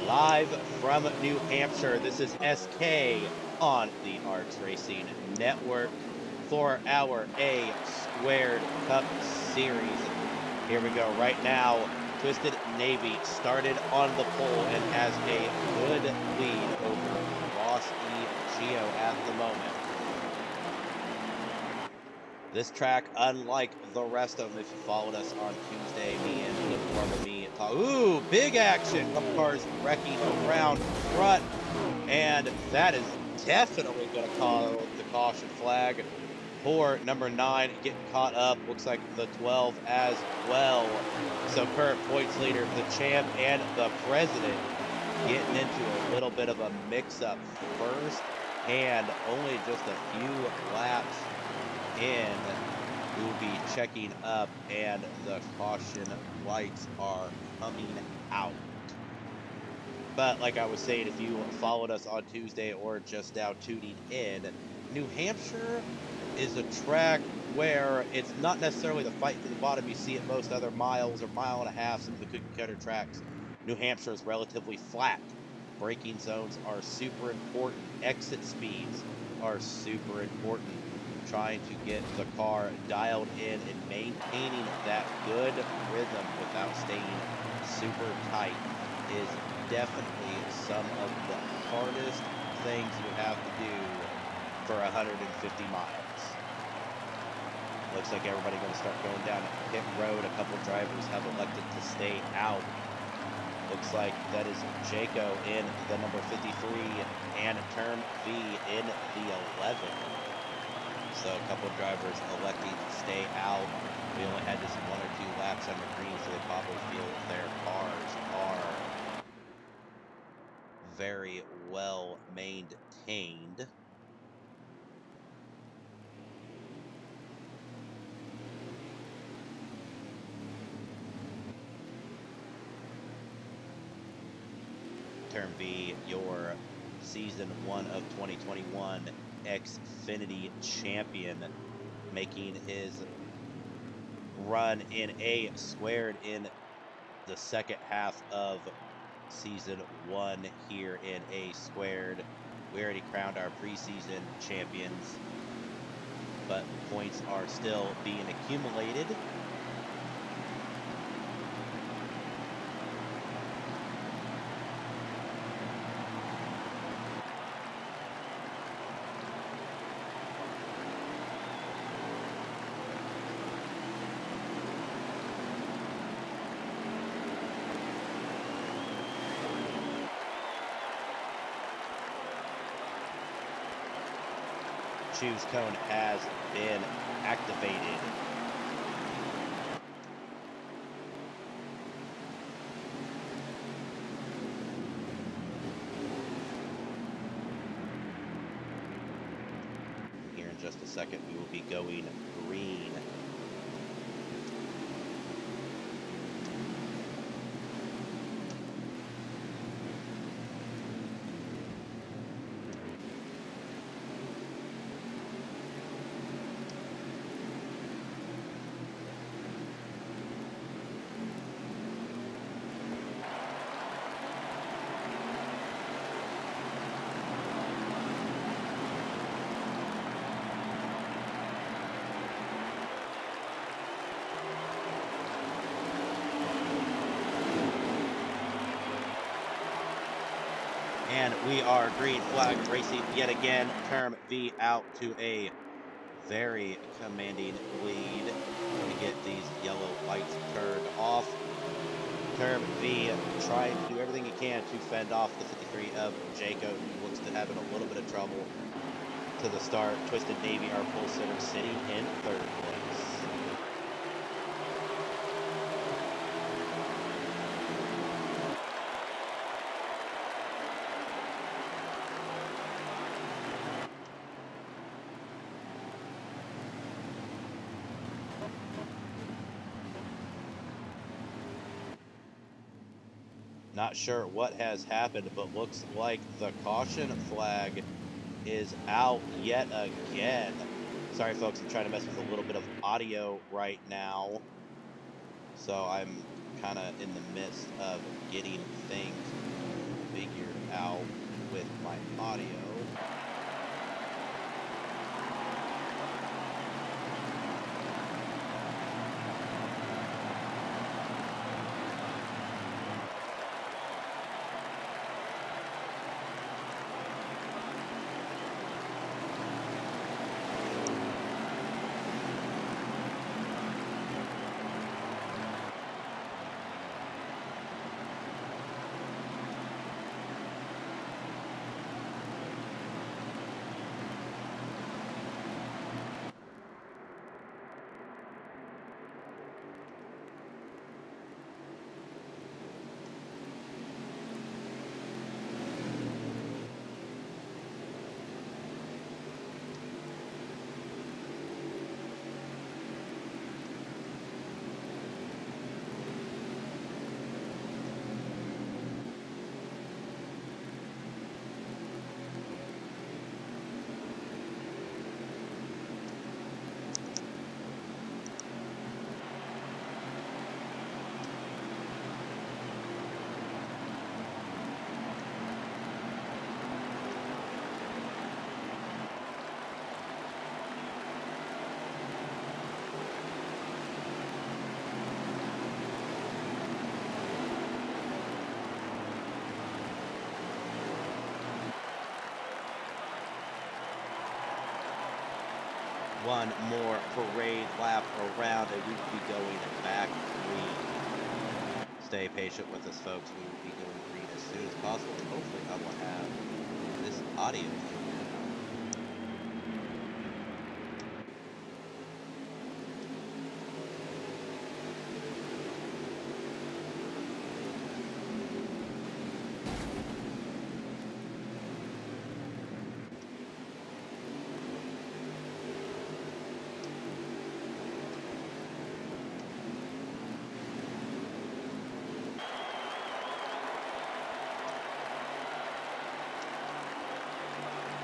live from New Hampshire. This is SK on the ARCS Racing Network for our A Squared Cup Series. Here we go right now. Twisted Navy started on the pole and has a good lead over Ross E. Geo at the moment. This track, unlike the rest of them, if you followed us on Tuesday, me and Flip Farmer, me and Todd. Ooh, big action! Couple cars wrecking around front, and that is definitely going to call the caution flag for number 9 getting caught up. Looks like the 12 as well. So current points leader, the champ, and the president getting into a little bit of a mix-up first, and only just a few laps in, we will be checking up, and the caution lights are coming out. But like I was saying, if you followed us on Tuesday or just now tuning in, New Hampshire is a track where it's not necessarily the fight to the bottom you see at most other miles or mile and a half, some of the cookie cutter tracks. New Hampshire is relatively flat. Braking zones are super important. Exit speeds are super important. Trying to get the car dialed in and maintaining that good rhythm without staying super tight is definitely some of the hardest things you have to do for 150 miles. Looks like everybody going to start going down pit road. A couple drivers have elected to stay out. Looks like that is Jaco in the number 53 and Term V in the 11. So a couple of drivers electing to stay out. We only had just 1 or 2 laps under green, so they probably feel their cars are very well maintained. Term V, your Season 1 of 2021 Xfinity champion, making his run in A Squared in the second half of Season 1 here in A Squared. We already crowned our preseason champions, but points are still being accumulated. Choose cone has been activated. Here in just a second, we will be going green. And we are green flag racing yet again. Term V out to a very commanding lead to get these yellow lights turned off. Term V trying to do everything he can to fend off the 53 of Jaco, who looks to having a little bit of trouble to the start. Twisted Navy, our pole sitter, sitting in 3rd place. Not sure what has happened, but looks like the caution flag is out yet again. Sorry, folks, I'm trying to mess with a little bit of audio right now. So I'm kind of in the midst of getting things figure out with my audio. One more parade lap around and we will be going back green. Stay patient with us, folks. We will be going green as soon as possible. And hopefully I will have this audio figured out.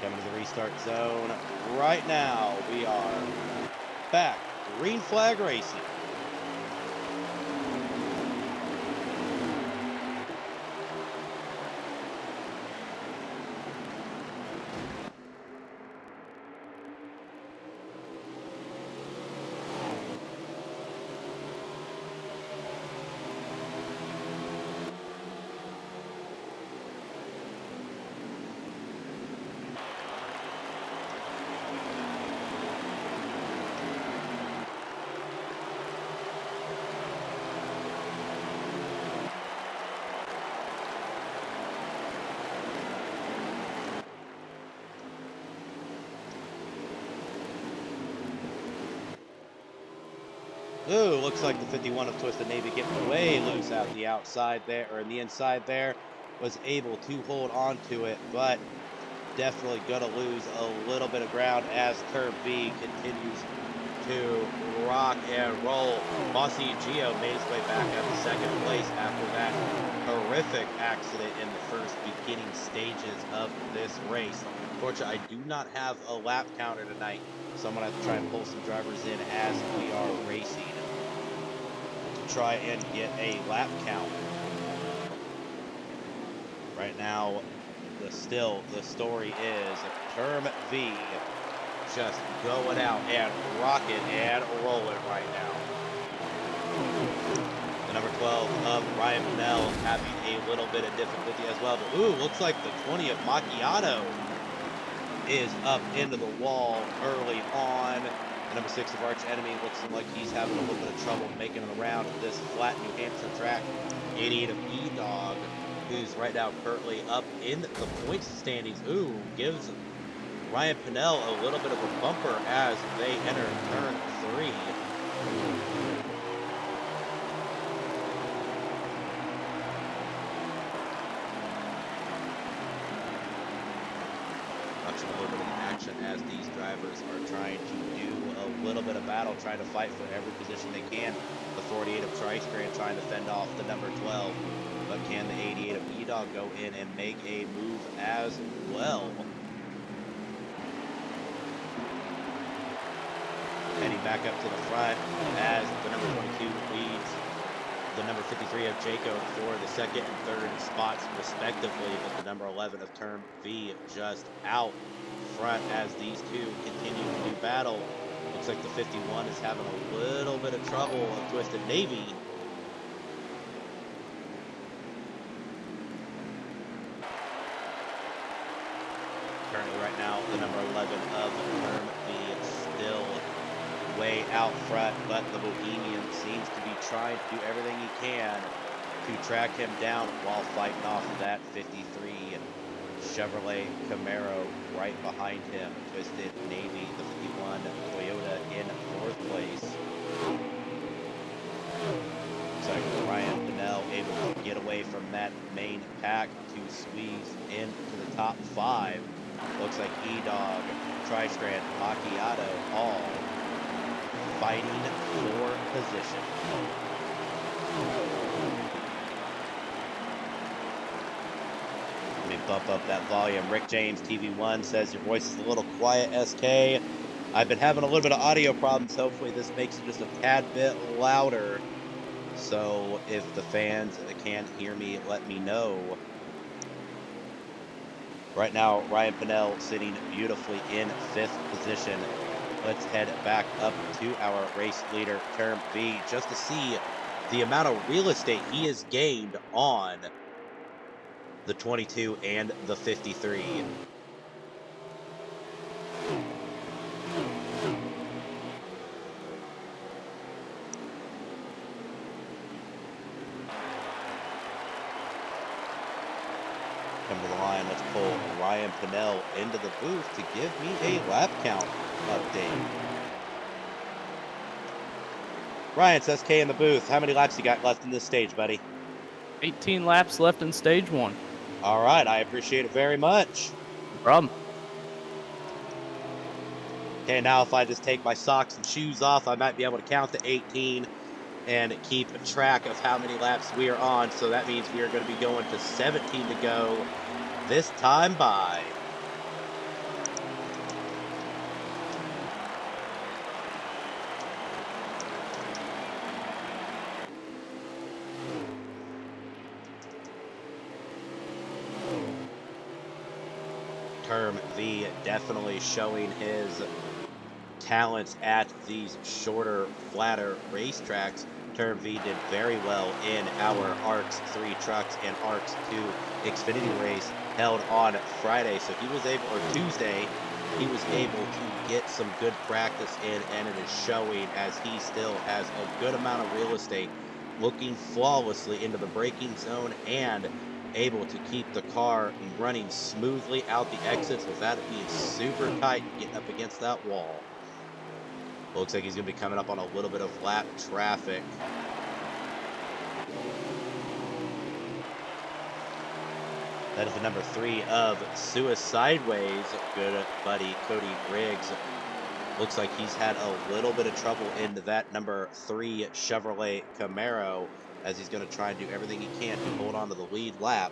Coming to the restart zone right now. We are back. Green flag racing. Ooh, looks like the 51 of Twisted Navy getting way loose out the outside there, or in the inside there. Was able to hold on to it, but definitely gonna lose a little bit of ground as Turn B continues to rock and roll. Mossy Gio made his way back up to second place after that horrific accident in the first beginning stages of this race. Unfortunately, I do not have a lap counter tonight, so I'm gonna have to try and pull some drivers in as we are racing to try and get a lap count. Right now, the story is Term V just going out and rocking and rolling right now. The number 12 of Ryan Pinnell having a little bit of difficulty as well. But ooh, looks like the 20 of Macchiato is up into the wall early on. The number 6 of Arch Enemy looks like he's having a little bit of trouble making it around this flat New Hampshire track. 88 of E-Dog, who's right now currently up in the points standings. Ooh, gives Ryan Pinnell a little bit of a bumper as they enter turn 3. Watching a little bit of action as these drivers are trying to do a little bit of battle, trying to fight for every position they can. The 48 of Trice Grand trying to fend off the number 12. But can the 88 of E-Dog go in and make a move as well? Heading back up to the front as the number 22 leads the number 53 of Jaco for the second and third spots respectively, but the number 11 of Term V just out front as these two continue to do battle. Looks like the 51 is having a little bit of trouble of Twisted Navy. Currently right now, the number 11 of Term V is still way out front, but the Bohemian seems to be trying to do everything he can to track him down while fighting off that 53 Chevrolet Camaro right behind him. Twisted Navy, the 51 Toyota in fourth place. Looks like Ryan Pinnell able to get away from that main pack to squeeze into the top five. Looks like E-Dog, Tri-Strand, Macchiato, all fighting for position. Let me bump up that volume. Rick James, TV1, says your voice is a little quiet, SK. I've been having a little bit of audio problems. Hopefully this makes it just a tad bit louder. So if the fans can't hear me, let me know. Right now, Ryan Pinnell sitting beautifully in fifth position. Let's head back up to our race leader, Term V, just to see the amount of real estate he has gained on the 22 and the 53. Come to the line, let's pull Ryan Pinnell into the booth to give me a lap count update. Ryan, it's SK in the booth. How many laps you got left in this stage, buddy? 18 laps left in stage one. All right, I appreciate it very much. No problem. Okay, now if I just take my socks and shoes off, I might be able to count to 18 and keep track of how many laps we are on. So that means we are going to be going to 17 to go this time by. Term V definitely showing his talents at these shorter, flatter racetracks. Term V did very well in our ARCS 3 trucks and ARCS 2 Xfinity race held on Friday. So he was able, or Tuesday, he was able to get some good practice in, and it is showing as he still has a good amount of real estate, looking flawlessly into the braking zone and able to keep the car running smoothly out the exits without it being super tight and getting up against that wall. Looks like he's going to be coming up on a little bit of lap traffic. That is the number 3 of Suicideways, good buddy Cody Riggs. Looks like he's had a little bit of trouble into that number 3 Chevrolet Camaro, as he's going to try and do everything he can to hold on to the lead lap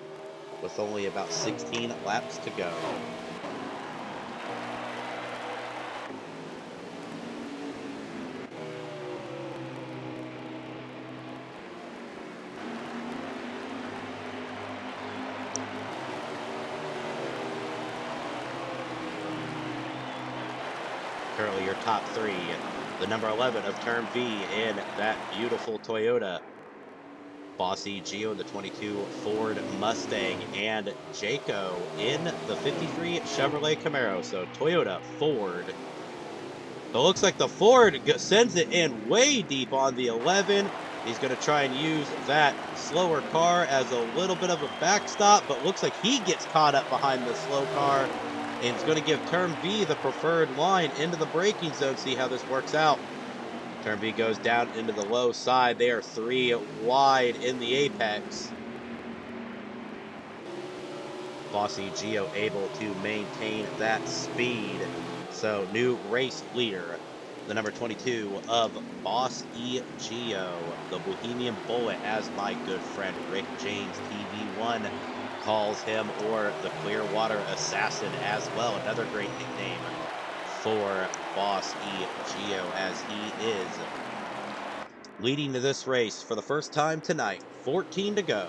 with only about 16 laps to go. Currently your top 3, the number 11 of Term V in that beautiful Toyota, Bossy Gio in the 22 Ford Mustang, and Jaco in the 53 Chevrolet Camaro. So Toyota, Ford. It looks like the Ford sends it in way deep on the 11. He's going to try and use that slower car as a little bit of a backstop, but looks like he gets caught up behind the slow car, and it's going to give Term V the preferred line into the braking zone. See how this works out. Term V goes down into the low side. They are 3 wide in the apex. Bossy Gio able to maintain that speed. So new race leader, the number 22 of Boss E Gio, the Bohemian Bullet, as my good friend Rick James TV1 calls him, or the Clearwater Assassin as well. Another great nickname for Boss E Gio, as he is leading to this race for the first time tonight. 14 to go.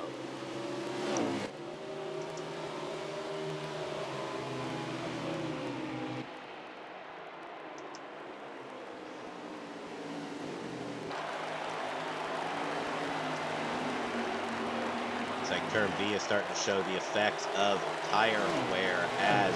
It's like turn V is starting to show the effects of tire wear, as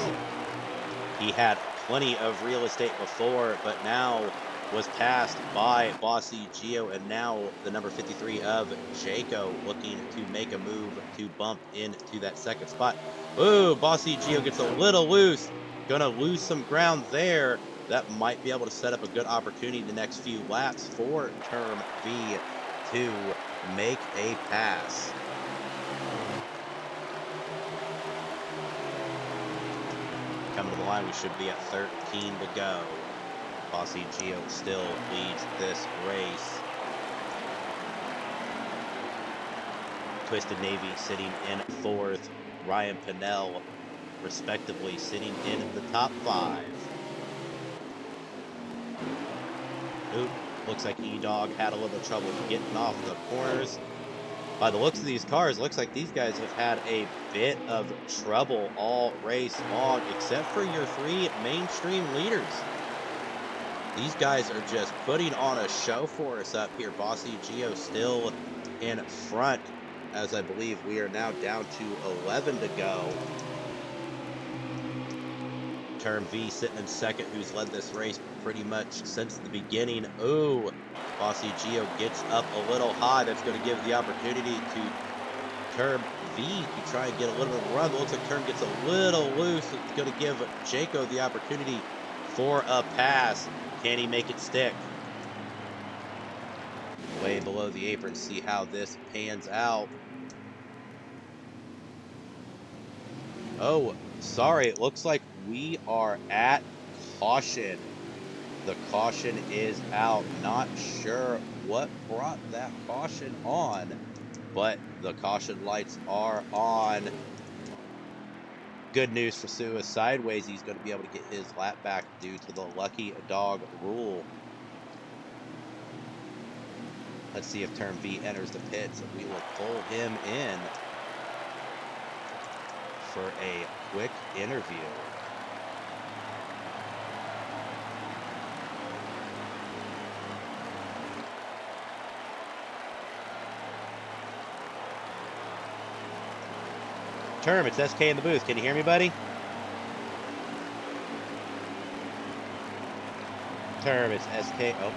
he had plenty of real estate before, but now was passed by Bossy Gio, and now the number 53 of Jaco looking to make a move to bump into that second spot. Ooh, Bossy Gio gets a little loose. Gonna lose some ground there. That might be able to set up a good opportunity the next few laps for Term V to make a pass. Coming to the line, we should be at 13 to go. Bossy Gio still leads this race. Twisted Navy sitting in fourth. Ryan Pinnell, respectively, sitting in the top 5. Oop, looks like E-Dog had a little trouble getting off the corners. By the looks of these cars, looks like these guys have had a bit of trouble all race long, except for your 3 mainstream leaders. These guys are just putting on a show for us up here. Bossy Gio still in front, as I believe we are now down to 11 to go. Term V sitting in second, who's led this race pretty much since the beginning. Ooh, Bossy Gio gets up a little high. That's going to give the opportunity to Term V to try and get a little bit of a run. It looks like Term gets a little loose. It's going to give Jaco the opportunity for a pass. Can he make it stick? Way below the apron. See how this pans out. Oh, sorry. It looks like we are at caution. The caution is out. Not sure what brought that caution on, but the caution lights are on. Good news for Sua. Sideways, he's going to be able to get his lap back due to the lucky dog rule. Let's see if Term V enters the pits, and we will pull him in for a quick interview. Term, it's SK in the booth. Can you hear me, buddy? Term, it's SK. Oh.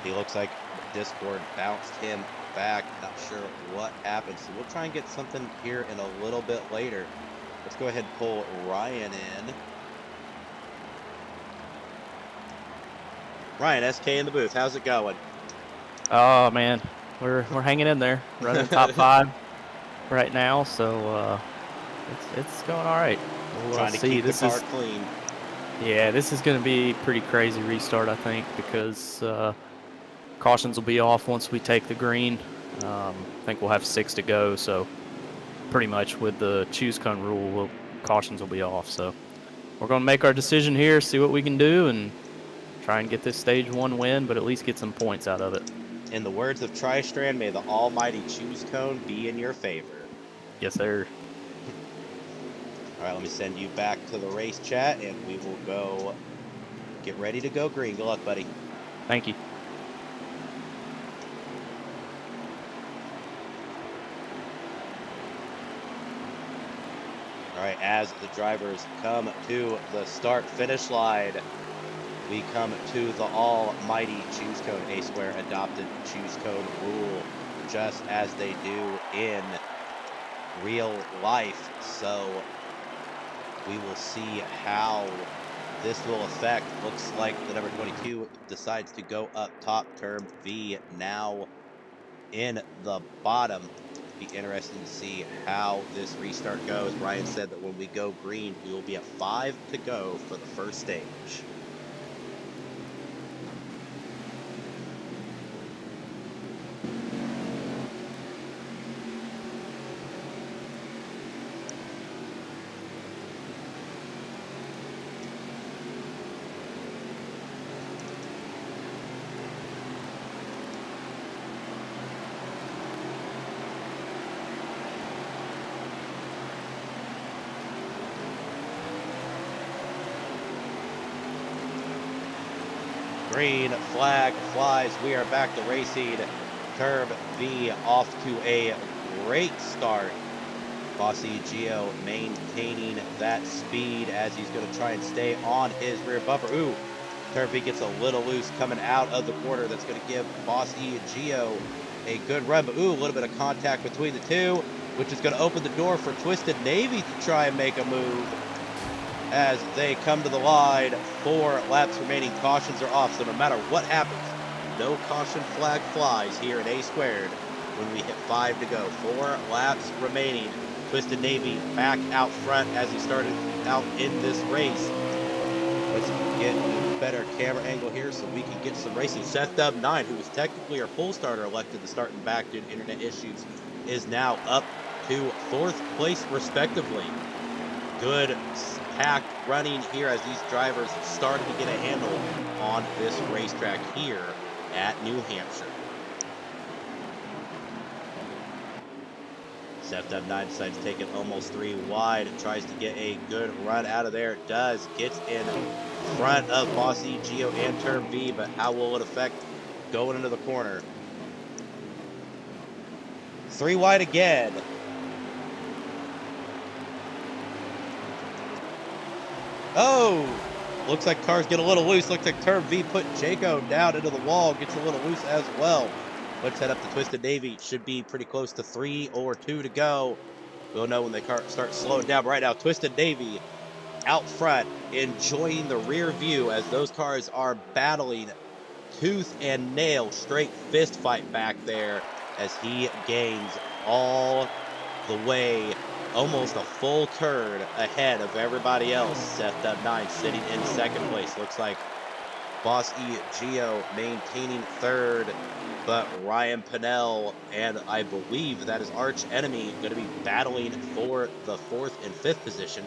He looks like Discord bounced him back. Not sure what happened. So we'll try and get something here in a little bit later. Let's go ahead and pull Ryan in. Ryan, SK in the booth. How's it going? Oh man, we're hanging in there, running top 5 right now. So it's going all right. We'll Trying to keep the car clean. Yeah, this is going to be pretty crazy restart, I think, because cautions will be off once we take the green. I think we'll have 6 to go, so pretty much with the choose cone rule, cautions will be off. So we're going to make our decision here, see what we can do, and try and get this stage 1 win, but at least get some points out of it. In the words of Tri-Strand, may the almighty choose cone be in your favor. Yes, sir. All right, let me send you back to the race chat, and we will go get ready to go green. Good luck, buddy. Thank you. All right, as the drivers come to the start-finish line, we come to the almighty choose cone, A Square adopted choose cone rule, just as they do in real life. So we will see how this will affect. Looks like the number 22 decides to go up top. Term V now in the bottom. Be interesting to see how this restart goes. Ryan said that when we go green, we will be at 5 to go for the first stage. Green flag flies. We are back to racing. Turb V off to a great start. Bossy Geo maintaining that speed as he's going to try and stay on his rear bumper. Ooh, Turb V gets a little loose coming out of the corner. That's going to give Bossy Geo a good run. But ooh, a little bit of contact between the two, which is going to open the door for Twisted Navy to try and make a move. As they come to the line, 4 laps remaining, cautions are off, so no matter what happens, no caution flag flies here at A squared when we hit 5 to go. 4 laps remaining. Twisted Navy back out front as he started out in this race. Let's get a better camera angle here so we can get some racing. Seth Dub 9, who was technically our pole starter, elected to start and back due to internet issues, is now up to 4th place respectively. Good pack running here as these drivers have started to get a handle on this racetrack here at New Hampshire. Seth Dub 9 decides to take it almost 3 wide and tries to get a good run out of there. It does. Gets in front of Bossy Geo and Turb V, but how will it affect going into the corner? 3 wide again. Oh, looks like cars get a little loose. Looks like Turb V put Jaco down into the wall. Gets a little loose as well. Let's head up to Twisted Navy. Should be pretty close to 3 or 2 to go. We'll know when they start slowing down. Right now, Twisted Navy out front, enjoying the rear view as those cars are battling tooth and nail. Straight fist fight back there as he gains all the way, almost a full turn ahead of everybody else. Seth Dub 9 sitting in 2nd place. Looks like Bossy Geo maintaining 3rd, but Ryan Pinnell and I believe that is Arch Enemy going to be battling for the 4th and 5th position.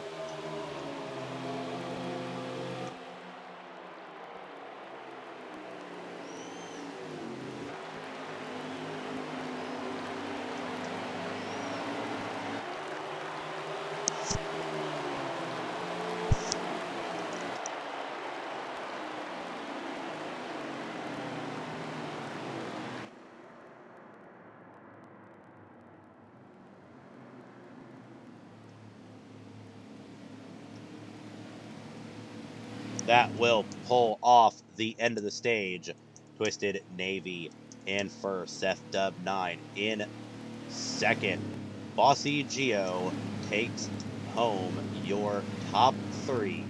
That will pull off the end of the stage. Twisted Navy in 1st. Seth Dub 9 in 2nd. Bossy Geo takes home your top 3.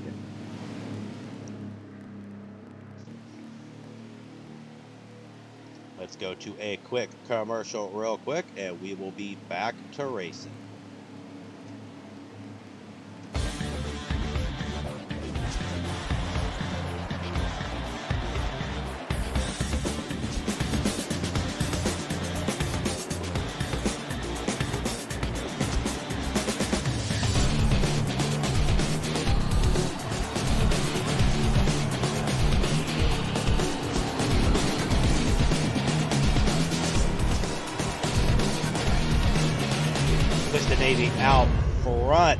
Let's go to a quick commercial real quick, and we will be back to racing. Twisted Navy out front.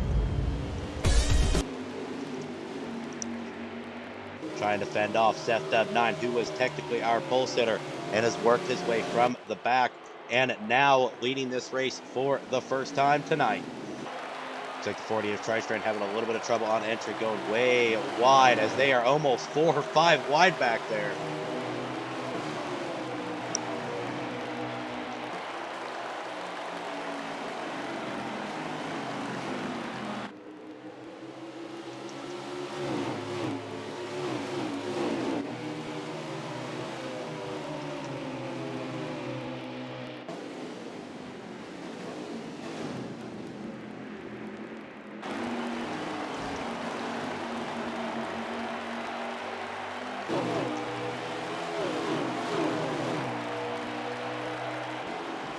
Trying to fend off Seth Dub 9, who was technically our pole sitter and has worked his way from the back and now leading this race for the first time tonight. Looks like the 48 Tri-Strand having a little bit of trouble on entry, going way wide as they are almost 4 or 5 wide back there.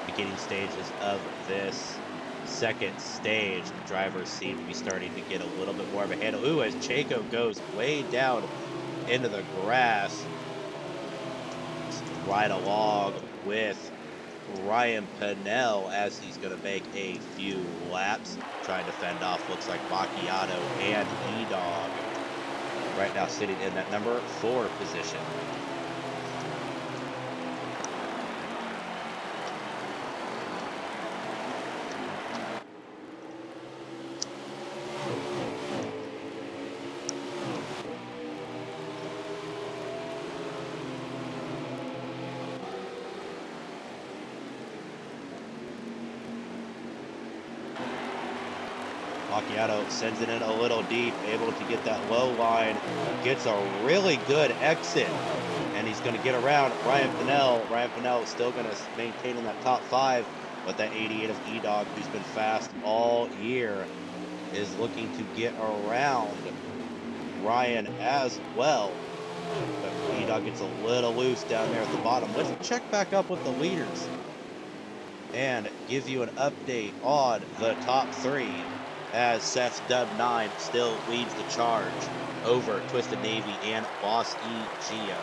Beginning stages of this 2nd stage, the drivers seem to be starting to get a little bit more of a handle. Ooh, as Chaco goes way down into the grass, right along with Ryan Pinnell as he's going to make a few laps, trying to fend off, looks like Macchiato and E-Dog. Right now sitting in that number 4 position. Macchiato sends it in a little deep, able to get that low line, gets a really good exit, and he's going to get around Ryan Pinnell. Ryan Pinnell is still going to maintain in that top 5, but that 88 of E-Dog, who's been fast all year, is looking to get around Ryan as well. But E-Dog gets a little loose down there at the bottom. Let's check back up with the leaders and give you an update on the top 3, as Seth's Dub 9 still leads the charge over Twisted Navy and Boss E Geo.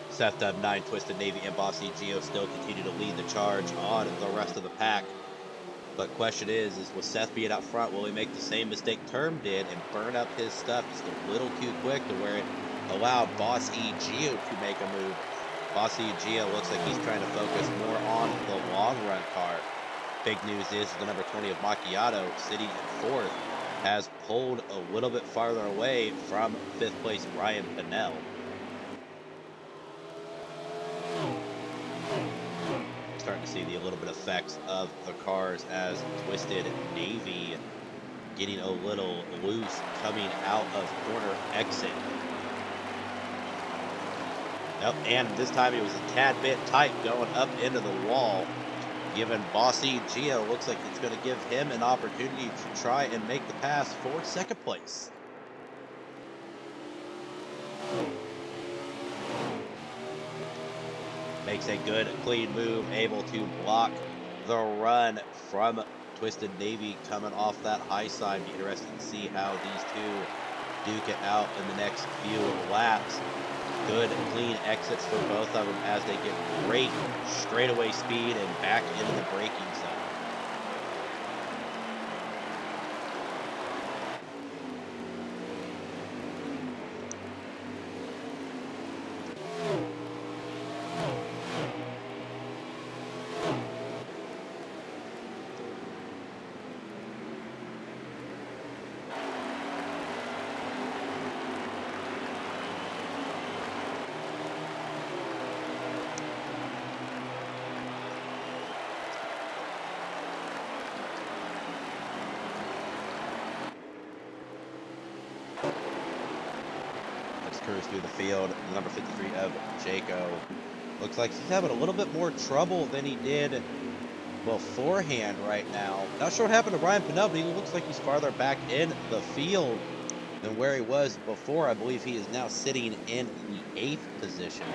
Seth Dub 9, Twisted Navy, and Boss E Geo still continue to lead the charge on the rest of the pack. But question is with Seth being out front, will he make the same mistake Term did and burn up his stuff just a little too quick to where it allowed Boss E Geo to make a move? Boss E Geo looks like he's trying to focus more on the long run car. Big news is the number 20 of Macchiato, sitting in 4th, has pulled a little bit farther away from 5th place Ryan Pinnell. Starting to see the little bit effects of the cars as Twisted Navy getting a little loose coming out of corner exit. Nope, and this time it was a tad bit tight going up into the wall, giving Bossy Geo looks like it's going to give him an opportunity to try and make the pass for 2nd place. Makes a good, clean move, able to block the run from Twisted Navy coming off that high side. Be interested to see how these two duke it out in the next few laps. Good, clean exits for both of them as they get great straightaway speed and back into the braking zone. Cruise through the field. Number 53 of Jaco looks like he's having a little bit more trouble than he did beforehand right now. Not sure what happened to Ryan Pinnell, but he looks like he's farther back in the field than where he was before. I believe he is now sitting in the 8th position.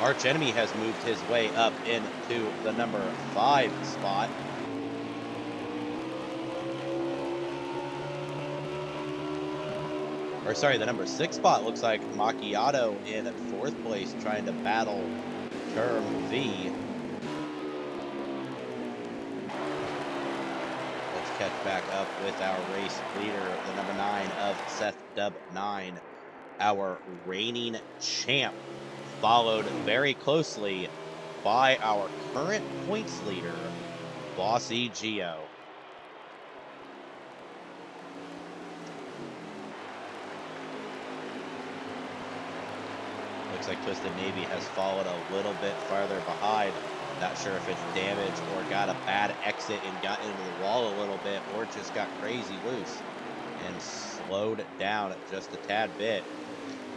Arch Enemy has moved his way up into the number 5 spot. Or sorry, the number 6 spot looks like Macchiato in 4th place trying to battle Term V. Let's catch back up with our race leader, the number 9 of Seth Dub 9, our reigning champ, followed very closely by our current points leader, Bossy Geo. Looks like Twisted Navy has fallen a little bit farther behind. Not sure if it's damaged or got a bad exit and got into the wall a little bit, or just got crazy loose and slowed down just a tad bit.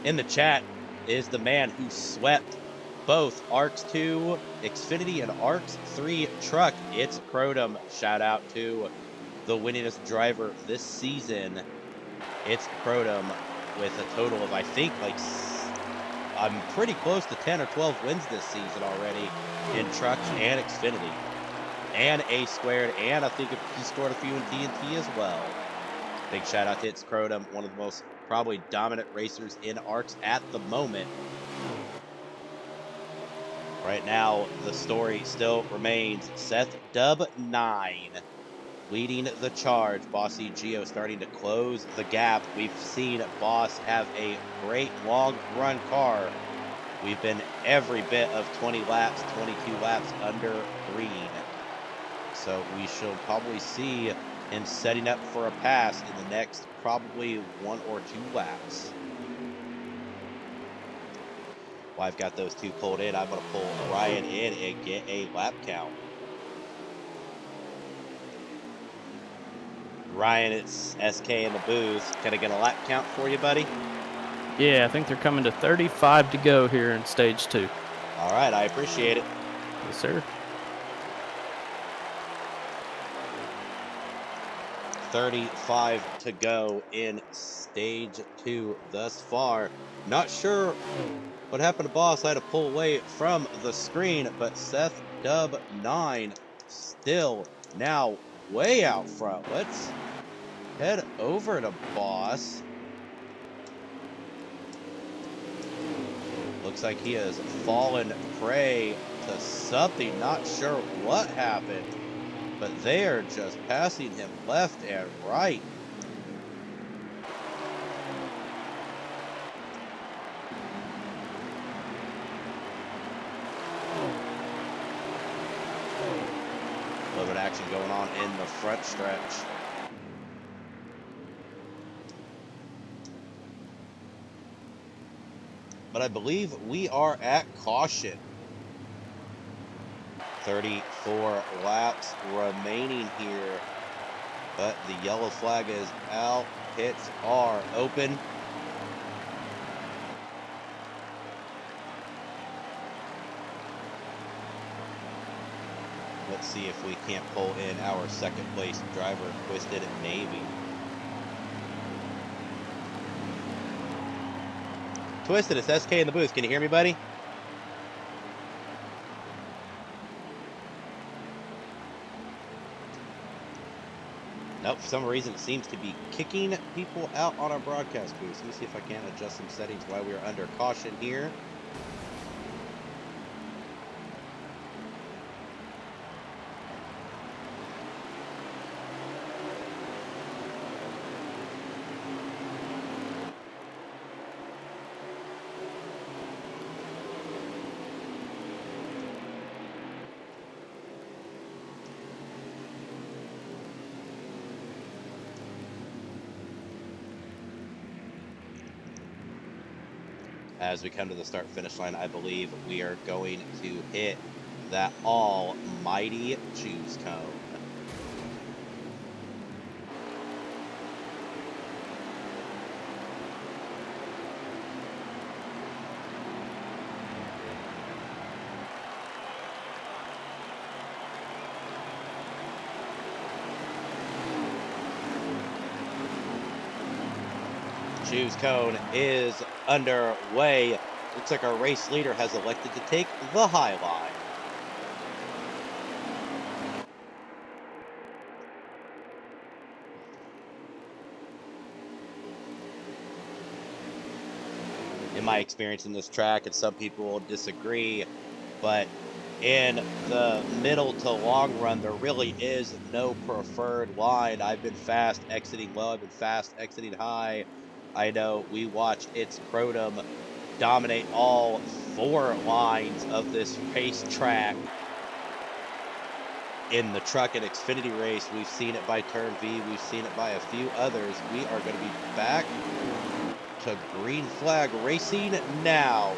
In the chat is the man who swept both ARCS 2 Xfinity and ARCS 3 truck. It's Crotum. Shout out to the winningest driver this season. It's Crotum with a total of, I think, like, I'm pretty close to 10 or 12 wins this season already in trucks and Xfinity. And A squared, and I think he scored a few in TNT as well. Big shout out to It's Crotum, one of the most probably dominant racers in ARCS at the moment. Right now, the story still remains Seth Dub 9 leading the charge. Bossy Geo starting to close the gap. We've seen Boss have a great long run car. We've been every bit of 20 laps, 22 laps under green. So we shall probably see him setting up for a pass in the next probably 1 or 2 laps. Well, I've got those two pulled in. I'm going to pull Ryan in and get a lap count. Ryan, it's SK in the booth. Can I get a lap count for you, buddy? Yeah, I think they're coming to 35 to go here in stage 2. All right, I appreciate it. Yes, sir. 35 to go in stage 2 thus far. Not sure what happened to Boss. I had to pull away from the screen, but Seth Dub 9 still now way out front. Let's head over to Boss. Looks like he has fallen prey to something. Not sure what happened, but they are just passing him left and right. A little bit of action going on in the front stretch. But I believe we are at caution. 34 laps remaining here. But the yellow flag is out. Pits are open. Let's see if we can't pull in our second place driver, Twisted Navy. Twisted, it's SK in the booth. Can you hear me, buddy? Nope, for some reason it seems to be kicking people out on our broadcast booth. Let me see if I can adjust some settings while we are under caution here. As we come to the start-finish line, I believe we are going to hit that almighty juice cone. Juice cone is underway. Looks like our race leader has elected to take the high line. In my experience in this track, and some people will disagree, but in the middle to long run, there really is no preferred line. I've been fast exiting low, I've been fast exiting high. I know we watch It's Crotum dominate all 4 lines of this racetrack. In the truck and Xfinity race, we've seen it by Turn V, we've seen it by a few others. We are going to be back to green flag racing now.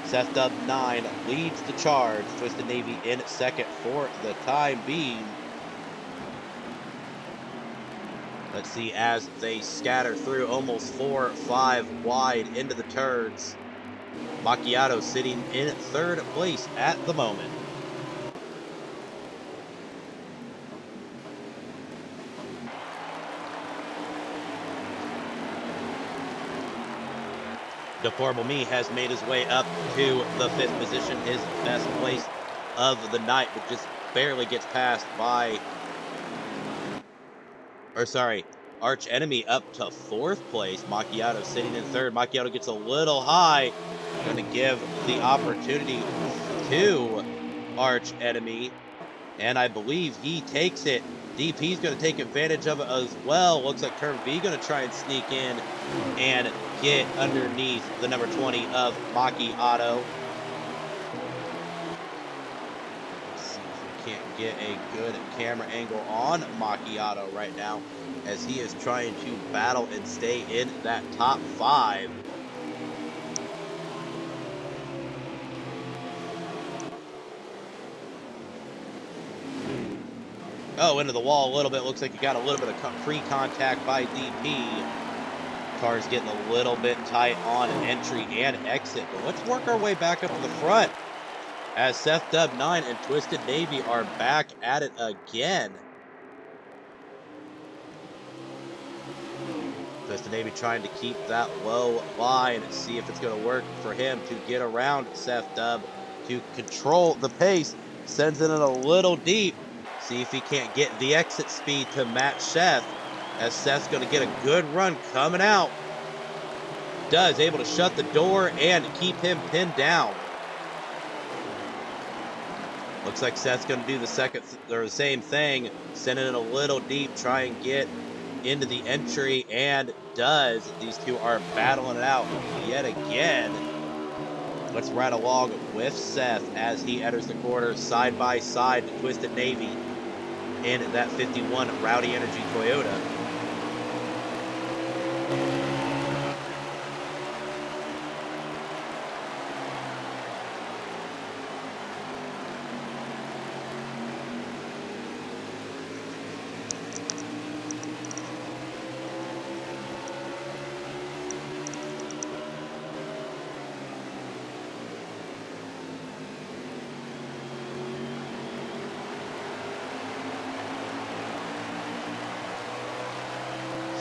Seth Dub 9 leads the charge. Twisted Navy in second for the time being. Let's see as they scatter through almost 4 or 5 wide into the turns. Macchiato sitting in third place at the moment. Deplorable Me has made his way up to the 5th position, his best place of the night, but just barely gets passed by, Arch Enemy up to 4th place. Macchiato sitting in 3rd. Macchiato gets a little high. Going to give the opportunity to Arch Enemy, and I believe he takes it. DP's going to take advantage of it as well. Looks like Turn V going to try and sneak in and get underneath the number 20 of Macchiato. Let's see if we can't get a good camera angle on Macchiato right now, as he is trying to battle and stay in that top 5. Oh, into the wall a little bit. Looks like he got a little bit of pre-contact by DP. Car's getting a little bit tight on entry and exit. But let's work our way back up to the front, as Seth Dub 9 and Twisted Navy are back at it again. Twisted Navy trying to keep that low line, see if it's going to work for him to get around Seth Dub to control the pace. Sends it in a little deep. See if he can't get the exit speed to match Seth, as Seth's going to get a good run coming out. Does, able to shut the door and keep him pinned down. Looks like Seth's going to do the same thing, sending it a little deep, try and get into the entry, and does. These two are battling it out yet again. Let's ride along with Seth as he enters the corner side by side to Twisted Navy in that 51 Rowdy Energy Toyota.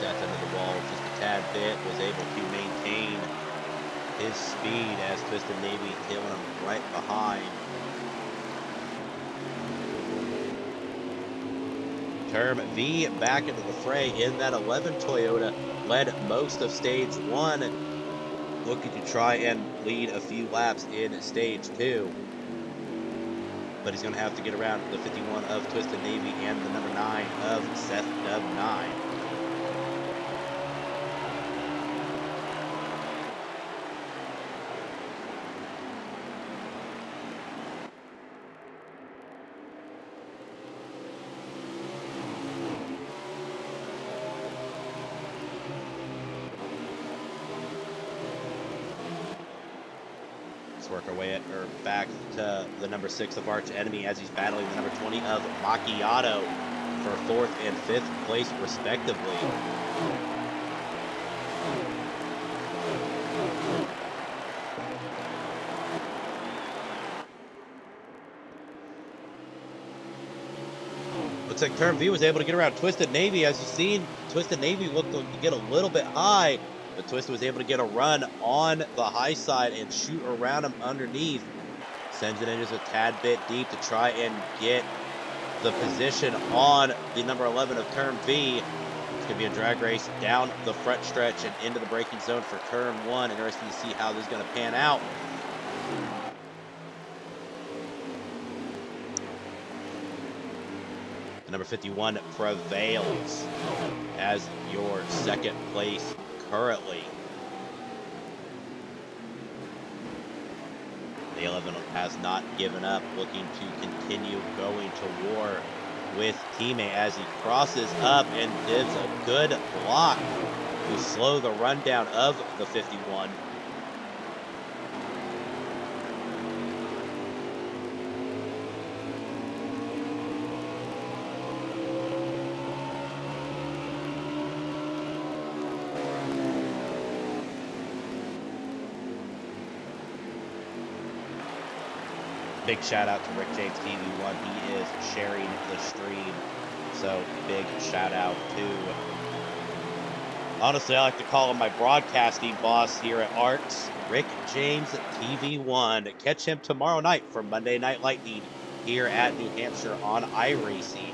Seth into the wall just a tad bit, was able to maintain his speed as Twisted Navy tailing him right behind. Term V back into the fray in that 11 Toyota, led most of stage 1, looking to try and lead a few laps in stage 2. But he's going to have to get around the 51 of Twisted Navy and the number 9 of Seth Dub 9. Work our way back to the number 6 of Arch Enemy as he's battling the number 20 of Macchiato for 4th and 5th place respectively. Looks like Term V was able to get around Twisted Navy. As you've seen, Twisted Navy looked to get a little bit high, but Twisted was able to get a run on the high side and shoot around him underneath. Sends it in just a tad bit deep to try and get the position on the number 11 of Term V. It's going to be a drag race down the front stretch and into the braking zone for Turn 1. Interesting to see how this is going to pan out. The number 51 prevails as your 2nd place currently. The 11 has not given up, looking to continue going to war with teammate as he crosses up and gives a good block to slow the rundown of the 51. big shout out to Rick James TV1. He is sharing the stream. So big shout out to, honestly, I like to call him my broadcasting boss here at ARCS, Rick James TV1. Catch him tomorrow night for Monday Night Lightning here at New Hampshire on iRacing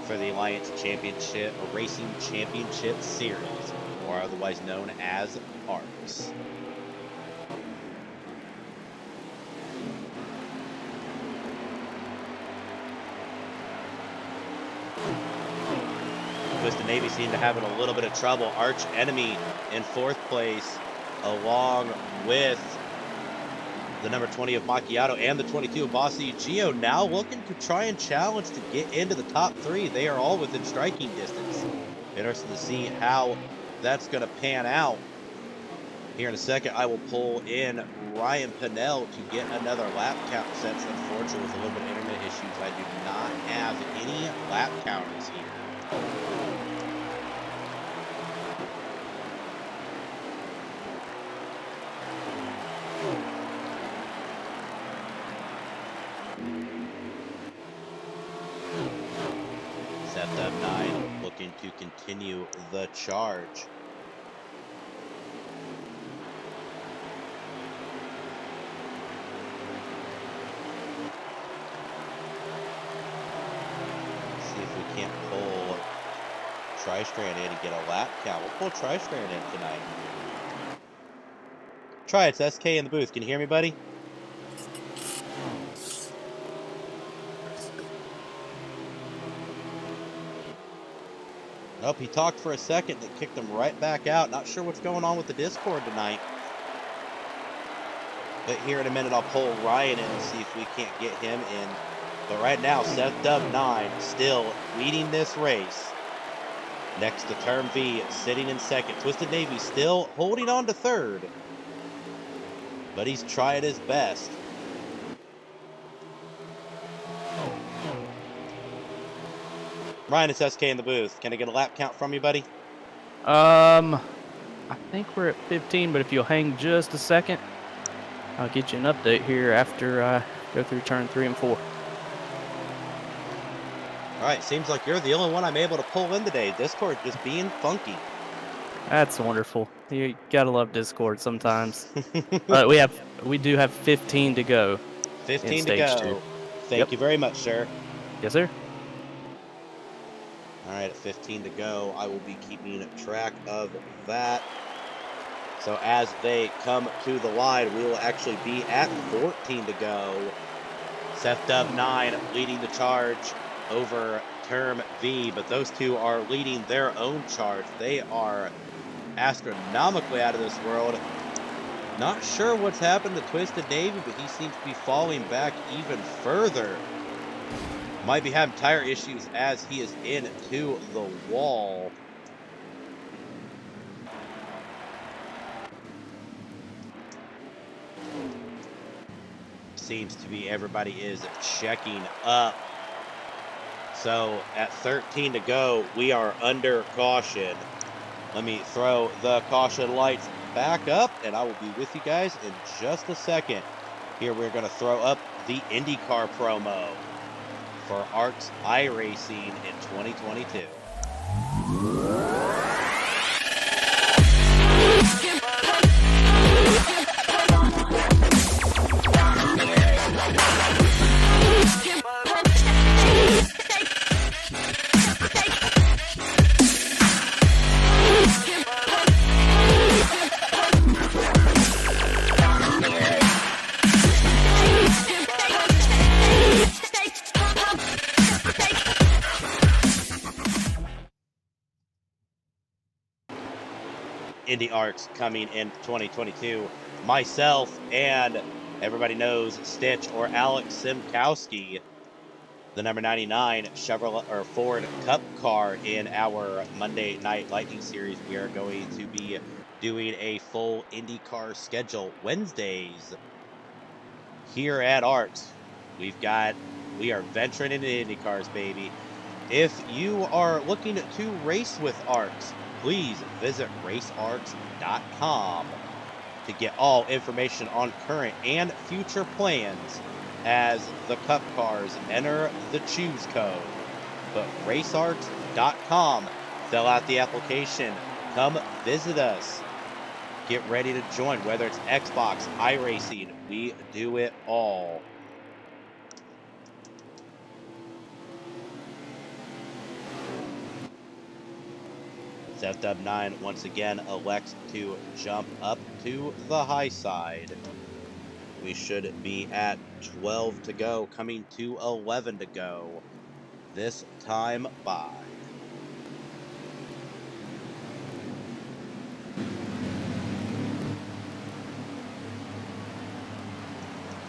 for the Alliance Championship, or Racing Championship Series, or otherwise known as ARCS. Twisted Navy seemed to having a little bit of trouble. Arch Enemy in 4th place, along with the number 20 of Macchiato and the 22 of Bossy Gio, now looking to try and challenge to get into the top 3. They are all within striking distance. Interesting to see how that's going to pan out. Here in a second, I will pull in Ryan Pinnell to get another lap count, since unfortunately with a little bit of internet issues, I do not have any lap counters here. Set up 9, looking to continue the charge. Can't pull Tri-Strand in and get a lap count. We'll pull Tri-Strand in tonight. Try it. It's SK in the booth. Can you hear me, buddy? Nope, he talked for a second and kicked him right back out. Not sure what's going on with the Discord tonight. But here in a minute, I'll pull Ryan in and see if we can't get him in. But right now, Seth Dub 9 still leading this race. Next to Term V, sitting in 2nd. Twisted Navy still holding on to 3rd. But he's trying his best. Ryan, it's SK in the booth. Can I get a lap count from you, buddy? I think we're at 15, but if you'll hang just a second, I'll get you an update here after I go through turn 3 and 4. Alright, seems like you're the only one I'm able to pull in today. Discord just being funky. That's wonderful. You gotta love Discord sometimes. We do have 15 to go. 15 to go. 2. Thank you very much, sir. Yes, sir. Alright, at 15 to go, I will be keeping track of that. So as they come to the line, we will actually be at 14 to go. Seth Dub 9 leading the charge over Term V, but those two are leading their own charge. They are astronomically out of this world. Not sure what's happened to Twisted Navy, but he seems to be falling back even further. Might be having tire issues as he is into the wall. Seems to be everybody is checking up. So at 13 to go, we are under caution. Let me throw the caution lights back up, and I will be with you guys in just a second. Here we're going to throw up the IndyCar promo for ARCS iRacing in 2022. Indy ARCS coming in 2022. Myself and everybody knows Stitch or Alex Simkowski, the number 99 Chevrolet or Ford Cup car in our Monday Night Lightning Series. We are going to be doing a full IndyCar schedule Wednesdays here at ARCS. We are venturing into IndyCars, baby. If you are looking to race with ARCS, please visit racearcs.com to get all information on current and future plans has the Cup cars. Enter the choose code. But racearcs.com, fill out the application. Come visit us. Get ready to join, whether it's Xbox, iRacing, we do it all. Dub9 once again elects to jump up to the high side. We should be at 12 to go, coming to 11 to go. This time by.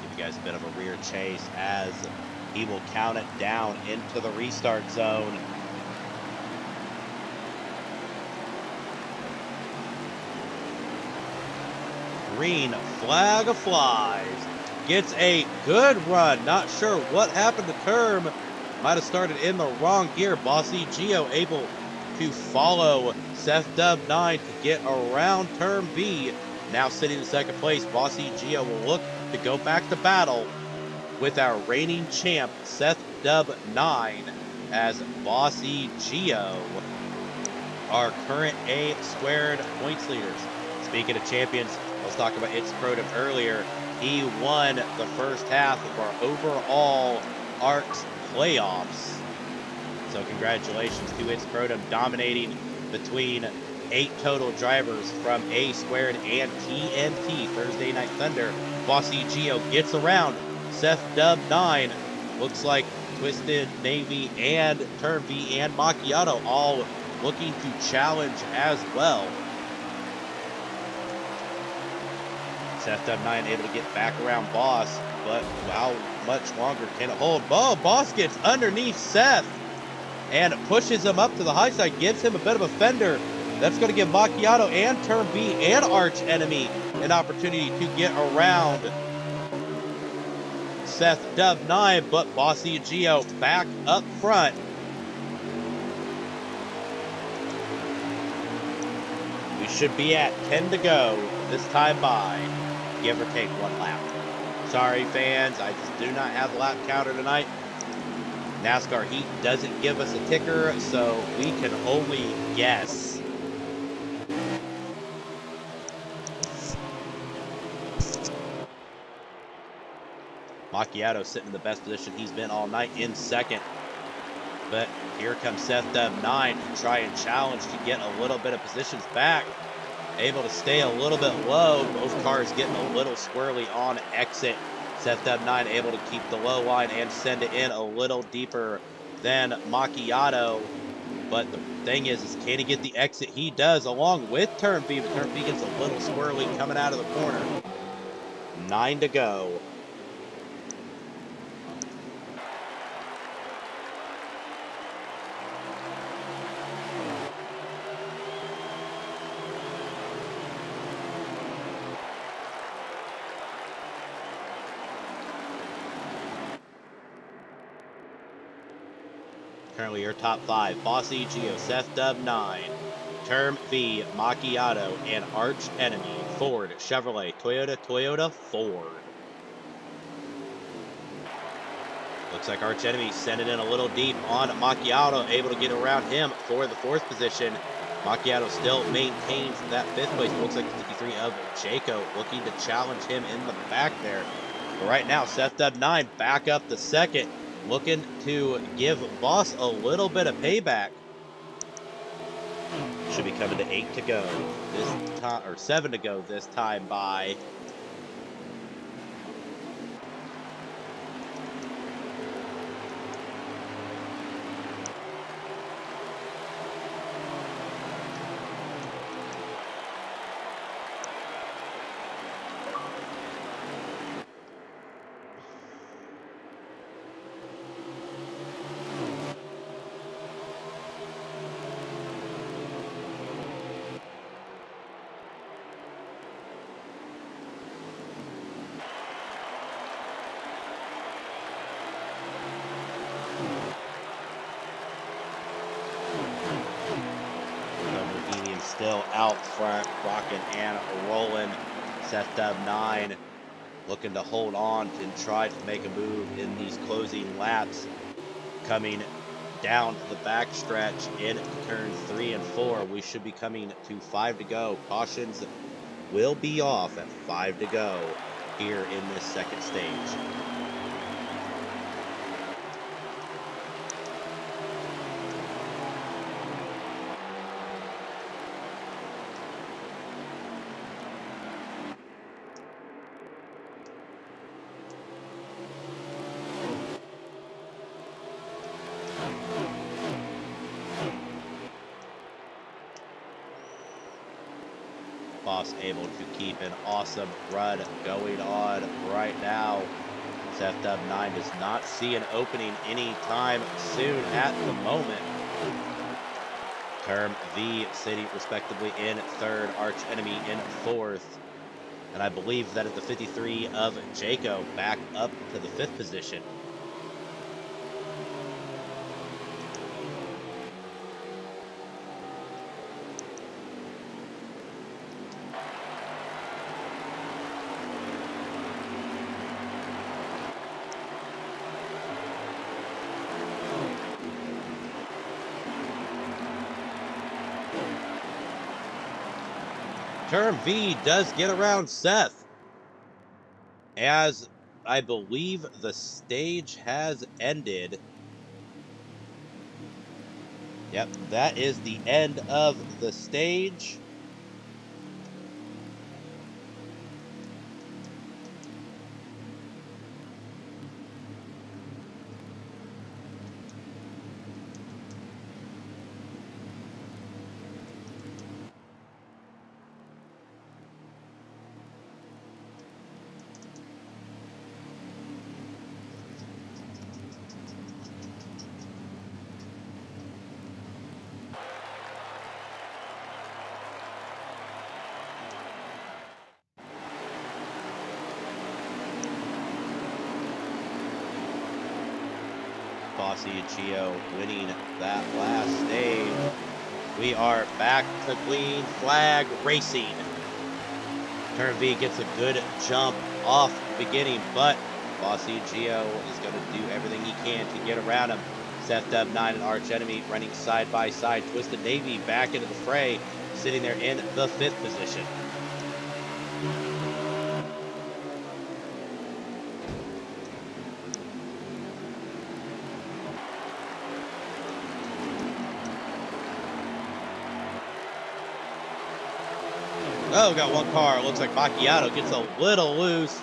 Give you guys a bit of a rear chase as he will count it down into the restart zone. Green flag flies. Gets a good run. Not sure what happened to Term. Might have started in the wrong gear. Bossy Geo able to follow Seth Dub9 to get around Term B. Now sitting in second place, Bossy Geo will look to go back to battle with our reigning champ, Seth Dub9, as Bossy Geo, our current A squared points leaders. Speaking of champions, let's talk about It's Crotum earlier. He won the first half of our overall ARCS playoffs. So congratulations to It's Crotum, dominating between 8 total drivers from A squared and TNT, Thursday Night Thunder. Bossy Geo gets around Seth Dub9. Looks like Twisted Navy and Turn V and Macchiato all looking to challenge as well. Seth Dub9 able to get back around Boss, but how much longer can it hold? Oh, Boss gets underneath Seth and pushes him up to the high side, gives him a bit of a fender. That's going to give Macchiato and Turn B and Arch Enemy an opportunity to get around Seth Dub9, but Bossy Geo back up front. We should be at 10 to go this time by, give or take 1 lap. Sorry fans, I just do not have a lap counter tonight. NASCAR Heat doesn't give us a ticker, so we can only guess. Macchiato sitting in the best position he's been all night in second. But here comes Seth Dub9 to try and challenge to get a little bit of positions back. Able to stay a little bit low. Both cars getting a little squirrely on exit. Seth Dub9 able to keep the low line and send it in a little deeper than Macchiato. But the thing is can he get the exit? He does, along with Turn B, but Turn B gets a little squirrely coming out of the corner. 9 to go. Currently your top 5, Bossy Geo, Seth Dub9, Term V, Macchiato, and Arch Enemy, Ford, Chevrolet, Toyota, Ford. Looks like Arch Enemy sent it in a little deep on Macchiato, able to get around him for the 4th position. Macchiato still maintains that 5th place. It looks like the 53 of Jaco looking to challenge him in the back there. But right now, Seth Dub9 back up the 2nd. Looking to give Boss a little bit of payback. Should be coming to 8 to go this time, or 7 to go this time by. Still out front, rocking and rolling. Seth Dub9 looking to hold on and try to make a move in these closing laps, coming down the back stretch in turn 3 and 4. We should be coming to 5 to go. Cautions will be off at 5 to go here in this second stage. Boss able to keep an awesome run going on right now. Dub9 does not see an opening anytime soon at the moment. Term V sitting respectively in third, Arch Enemy in fourth. And I believe that is the 53 of Jaco back up to the 5th position. Term V does get around Seth, as I believe the stage has ended. Yep, that is the end of the stage. Bossy and Gio winning that last stage. We are back to clean flag racing. Turn V gets a good jump off the beginning, but Bossy and Gio is going to do everything he can to get around him. Seth Dub 9 and Arch Enemy running side by side. Twisted Navy back into the fray, sitting there in the 5th position. Oh, got one car. Looks like Macchiato gets a little loose.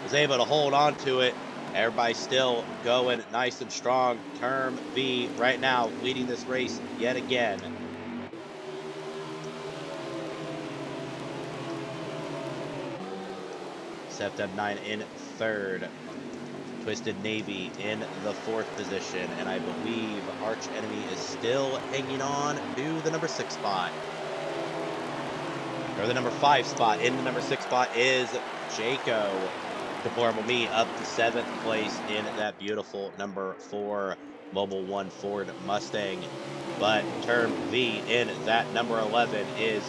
Was able to hold on to it. Everybody's still going nice and strong. Term V right now leading this race yet again. Septem 9 in third. Twisted Navy in the 4th position. And I believe Arch Enemy is still hanging on to the number 6 spot. Or the number 5 spot. In the number 6 spot is Jaco. Deplorable Me up to 7th place in that beautiful number 4 Mobile 1 Ford Mustang. But Term V in that number 11 is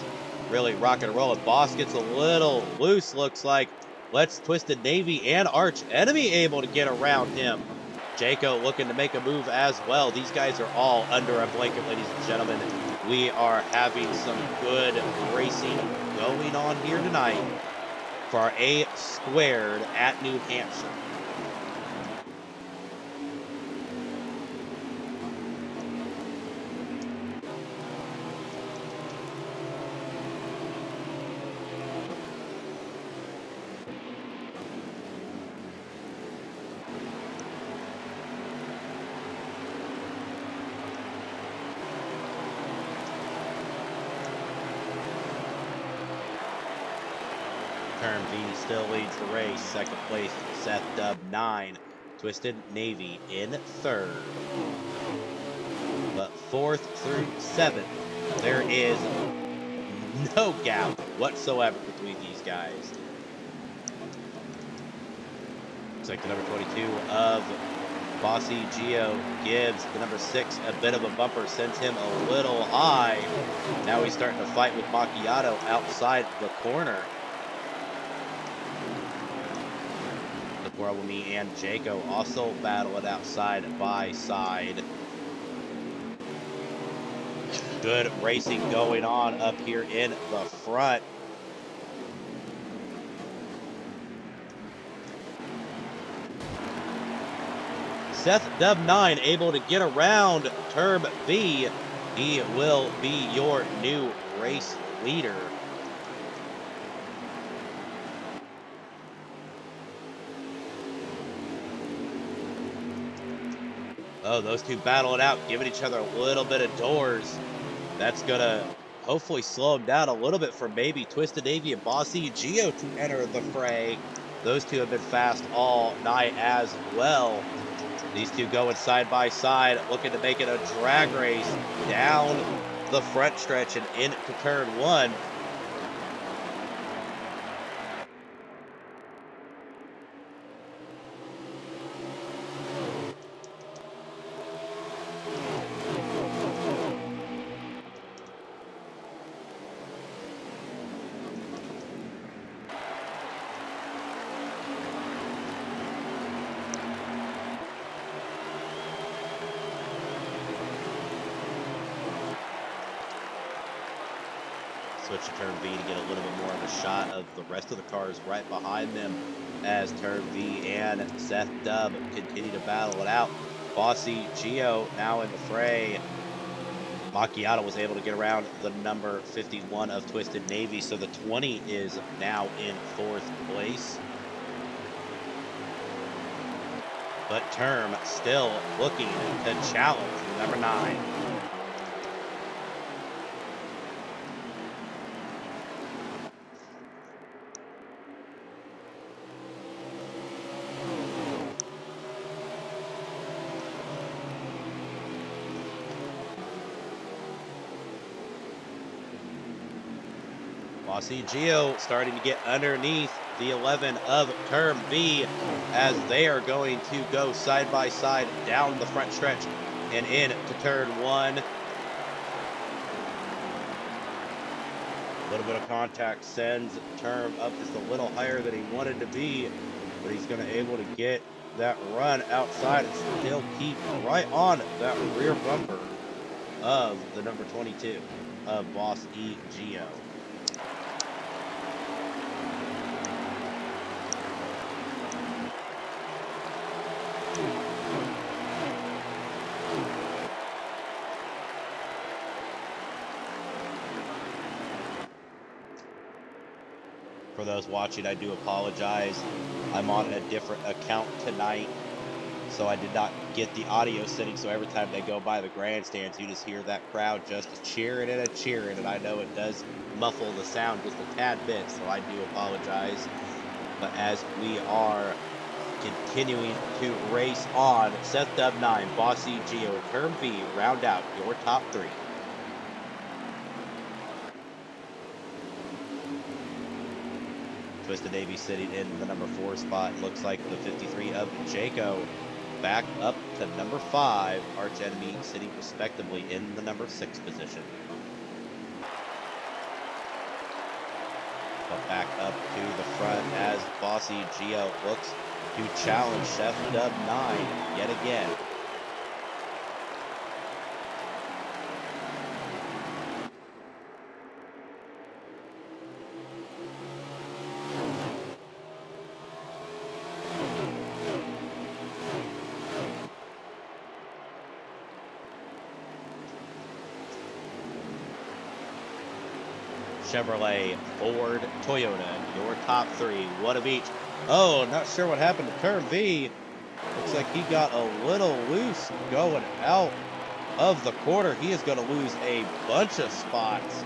really rocking and rolling. Boss gets a little loose, looks like. Let's Twisted Navy and Arch Enemy able to get around him. Jaco looking to make a move as well. These guys are all under a blanket, ladies and gentlemen. We are having some good racing going on here tonight for our A squared at New Hampshire. Term V still leads the race. 2nd place, Seth Dub 9. Twisted Navy in 3rd. But 4th through 7th, there is no gap whatsoever between these guys. Looks like the number 22 of Bossy Gio gives the number 6 a bit of a bumper, sends him a little high. Now he's starting to fight with Macchiato outside the corner. Guarwami and Jaco also battle it out side by side. Good racing going on up here in the front. Seth Dub 9 able to get around Turb B. He will be your new race leader. Oh, those two battle it out, giving each other a little bit of doors. That's going to hopefully slow them down a little bit for maybe Twisted Navy and Bossy Geo to enter the fray. Those two have been fast all night as well. These two going side by side, looking to make it a drag race down the front stretch and into turn one. Switch to turn V to get a little bit more of a shot of the rest of the cars right behind them as turn V and Seth Dub continue to battle it out. Bossy Geo now in the fray. Macchiato was able to get around the number 51 of Twisted Navy, so the 20 is now in 4th place. But Term still looking to challenge number 9. Bossy Geo starting to get underneath the 11 of Term V as they are going to go side by side down the front stretch and in to turn one. A little bit of contact sends Term up just a little higher than he wanted to be, but he's going to able to get that run outside and still keep right on that rear bumper of the number 22 of Bossy Geo. For those watching, I do apologize. I'm on a different account tonight, so I did not get the audio setting, so every time they go by the grandstands, you just hear that crowd just cheering and cheering, and I know it does muffle the sound just a tad bit, so I do apologize. But as we are continuing to race on, Seth Dub 9, Bossy Geo, Term V, round out your top 3. Twisted Navy sitting in the number 4 spot. Looks like the 53 of Jaco back up to number 5. Arch Enemy sitting respectively in the number 6 position. But back up to the front as Bossy Geo looks to challenge Chef Dub 9 yet again. Chevrolet, Ford, Toyota, your top 3, one of each. Oh, not sure what happened to Turn V. Looks like he got a little loose going out of the corner. He is going to lose a bunch of spots.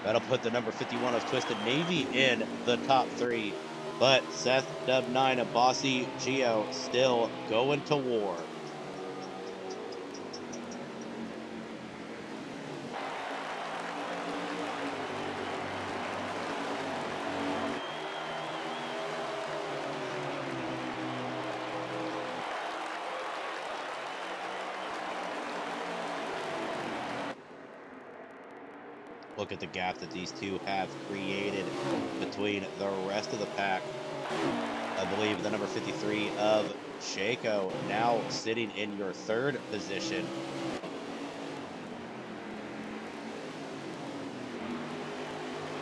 That'll put the number 51 of Twisted Navy in the top 3. But Seth Dub 9 of Bossy Geo still going to war. Look at the gap that these two have created between the rest of the pack. I believe the number 53 of Shaco now sitting in your third position.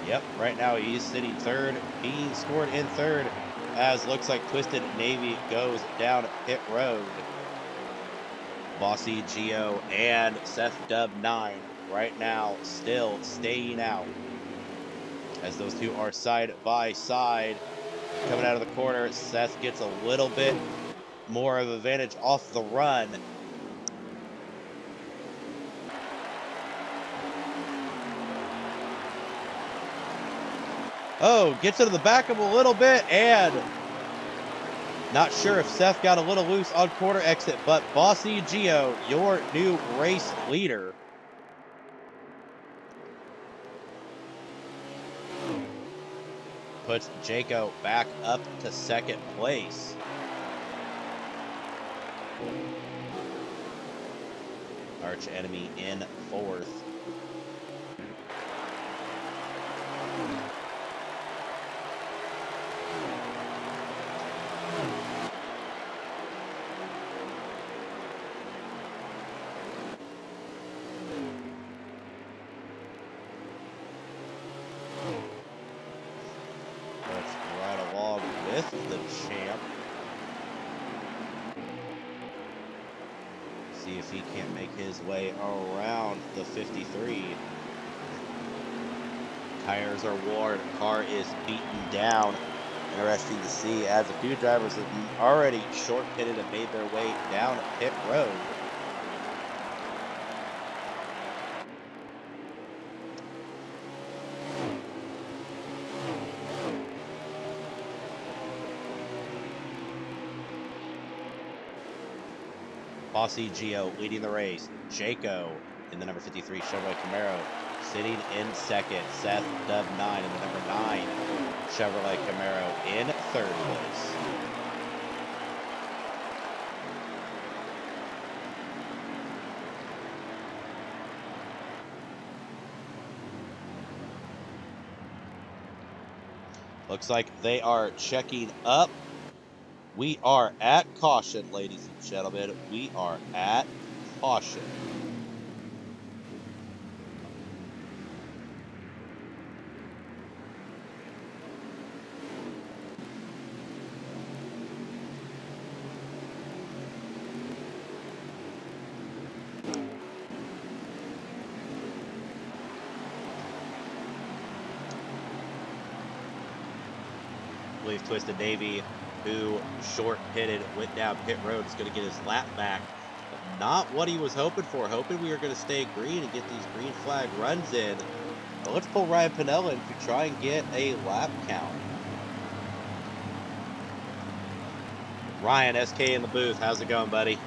Yep, right now he's sitting third, being scored in third, as looks like Twisted Navy goes down pit road. Bossy Geo and Seth Dub 9 right now still staying out, as those two are side by side. Coming out of the corner, Seth gets a little bit more of advantage off the run. Oh, gets into the back of a little bit, and not sure if Seth got a little loose on corner exit, but Bossy Geo, your new race leader. Puts Jaco back up to second place. Arch Enemy in fourth. Let's ride along with the champ. See if he can't make his way around the 53. Tires are worn, car is beaten down. Interesting to see, as a few drivers have already short pitted and made their way down pit road. Bossy Geo leading the race. Jaco in the number 53 Chevrolet Camaro sitting in second. Seth Dub 9 in the number 9 Chevrolet Camaro in third place. Looks like they are checking up. We are at caution, ladies and gentlemen. We are at caution. I believe Twisted Navy, who short pitted, went down pit road, is going to get his lap back. But not what he was hoping for. Hoping we were going to stay green and get these green flag runs in. But let's pull Ryan Pinella in to try and get a lap count. Ryan, SK in the booth. How's it going, buddy?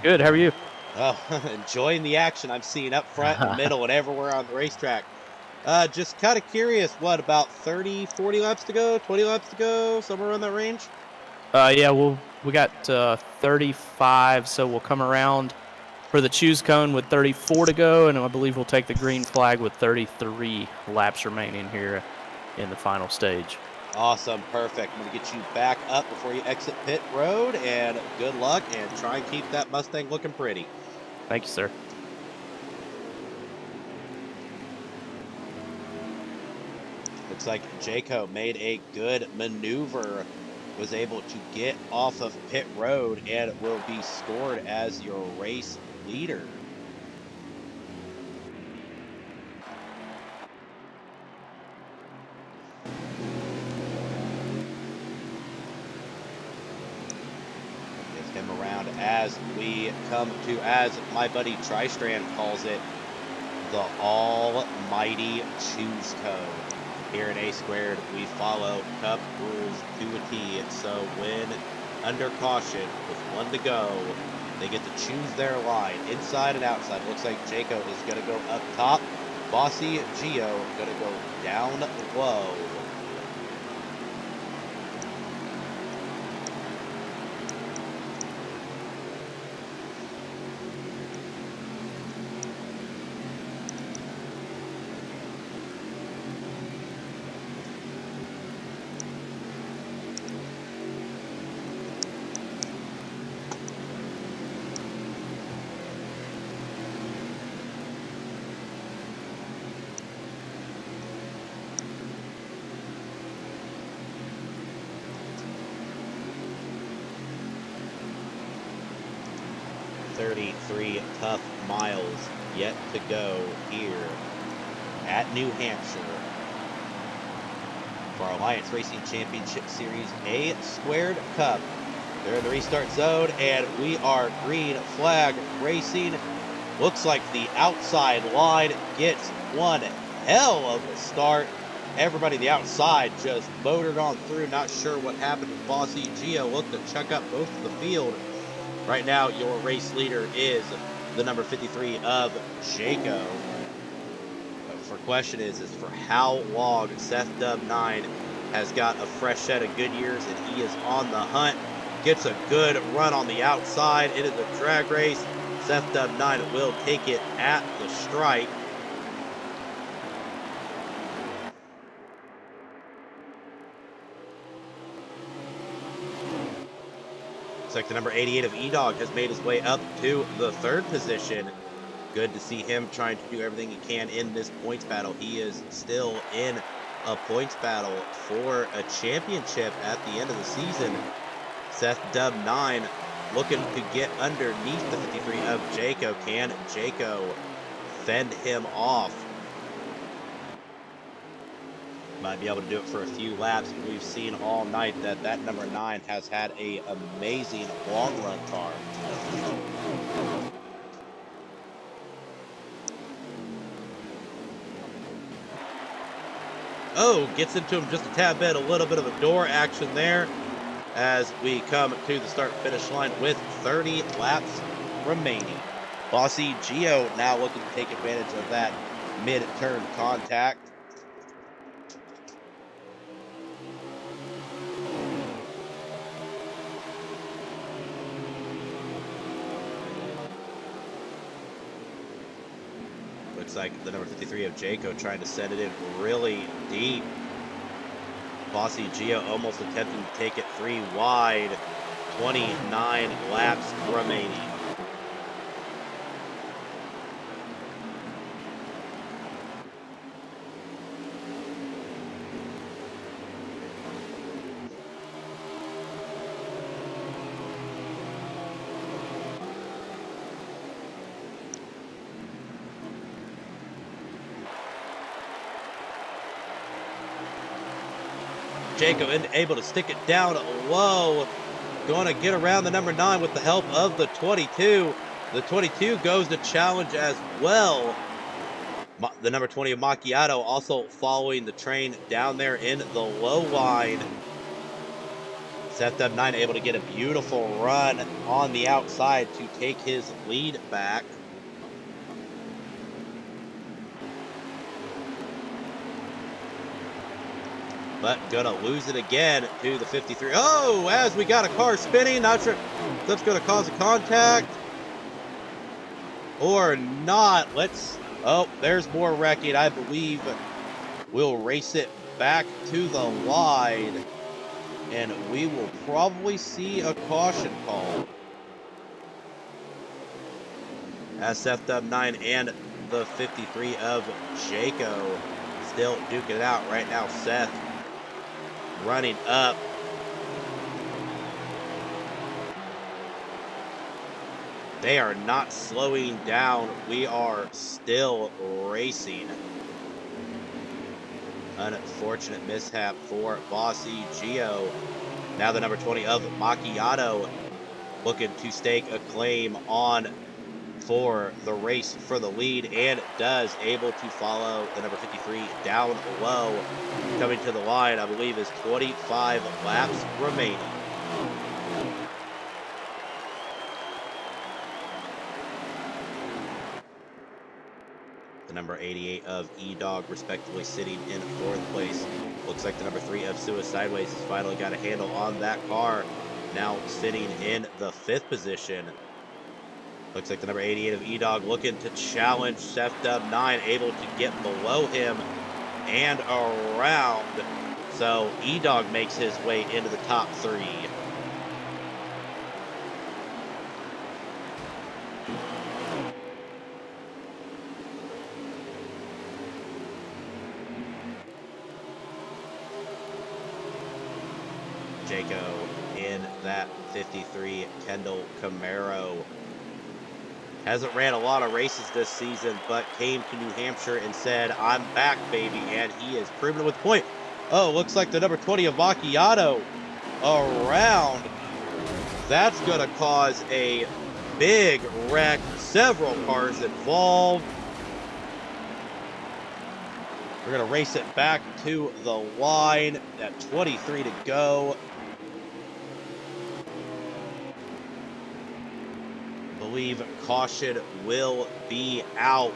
Good. How are you? Oh, enjoying the action I'm seeing up front, in the middle, and everywhere on the racetrack. Just kind of curious, what, about 30, 40 laps to go, 20 laps to go, somewhere around that range? Yeah, we got 35, so we'll come around for the choose cone with 34 to go, and I believe we'll take the green flag with 33 laps remaining here in the final stage. Awesome, perfect. I'm going to get you back up before you exit pit road, and good luck, and try and keep that Mustang looking pretty. Thank you, sir. Looks like Jaco made a good maneuver, was able to get off of pit road, and will be scored as your race leader. Give him around as we come to, as my buddy Tristrand calls it, the almighty choose code. Here in A Squared, we follow Cup rules to a T. So when under caution with one to go, they get to choose their line inside and outside. Looks like Jaco is going to go up top. Bossy Geo going to go down low. 33 tough miles yet to go here at New Hampshire for our Alliance Racing Championship Series A Squared Cup. They're in the restart zone, and we are green flag racing. Looks like the outside line gets one hell of a start. Everybody the outside just motored on through. Not sure what happened with Bossy Gio. Looked to check up most of the field. Right now, your race leader is the number 53 of Jaco. But the question is for how long Seth Dub 9 has got a fresh set of Goodyears, and he is on the hunt. Gets a good run on the outside. It is a drag race. Seth Dub 9 will take it at the stripe. Looks like the number 88 of E-Dog has made his way up to the third position. Good to see him trying to do everything he can in this points battle. He is still in a points battle for a championship at the end of the season. Seth Dub 9 looking to get underneath the 53 of Jaco. Can Jaco fend him off? Might be able to do it for a few laps. We've seen all night that number 9 has had a amazing long run car. Oh, gets into him just a tad bit. A little bit of a door action there as we come to the start finish line with 30 laps remaining. Bossy Gio now looking to take advantage of that mid-turn contact. Looks like the number 53 of Jaco trying to send it in really deep. Bossy Gio almost attempting to take it 3 wide. 29 laps remaining. Jaco able to stick it down low. Going to get around the number 9 with the help of the 22. The 22 goes to challenge as well. The number 20 of Macchiato also following the train down there in the low line. Seth Dub 9 able to get a beautiful run on the outside to take his lead back. But gonna lose it again to the 53. Oh, as we got a car spinning, not sure if that's gonna cause a contact or not. Oh, there's more wrecking. I believe we'll race it back to the line, and we will probably see a caution call. As Seth Dub 9 and the 53 of Jaco still duking it out right now. Seth running up. They are not slowing down. We are still racing. Unfortunate mishap for Bossy Gio. Now the number 20 of Macchiato looking to stake a claim on for the race for the lead, and does, able to follow the number 53 down low. Coming to the line, I believe, is 25 laps remaining. The number 88 of E-Dog respectively sitting in 4th place. Looks like the number 3 of Suicideways has finally got a handle on that car. Now sitting in the 5th position. Looks like the number 88 of E-Dog looking to challenge Seth Dub 9, able to get below him and around. So E-Dog makes his way into the top 3. Jaco in that 53 Kendall Camaro. Hasn't ran a lot of races this season, but came to New Hampshire and said, I'm back, baby. And he is proving it with the point. Oh, looks like the number 20 of Macchiato around. That's going to cause a big wreck. Several cars involved. We're going to race it back to the line at 23 to go. I believe caution will be out.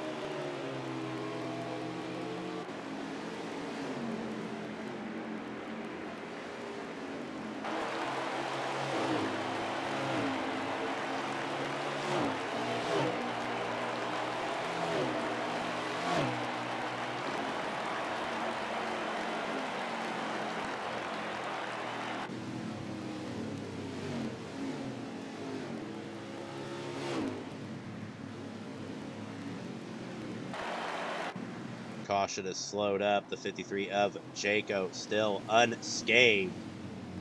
Caution is slowed up. The 53 of Jaco still unscathed,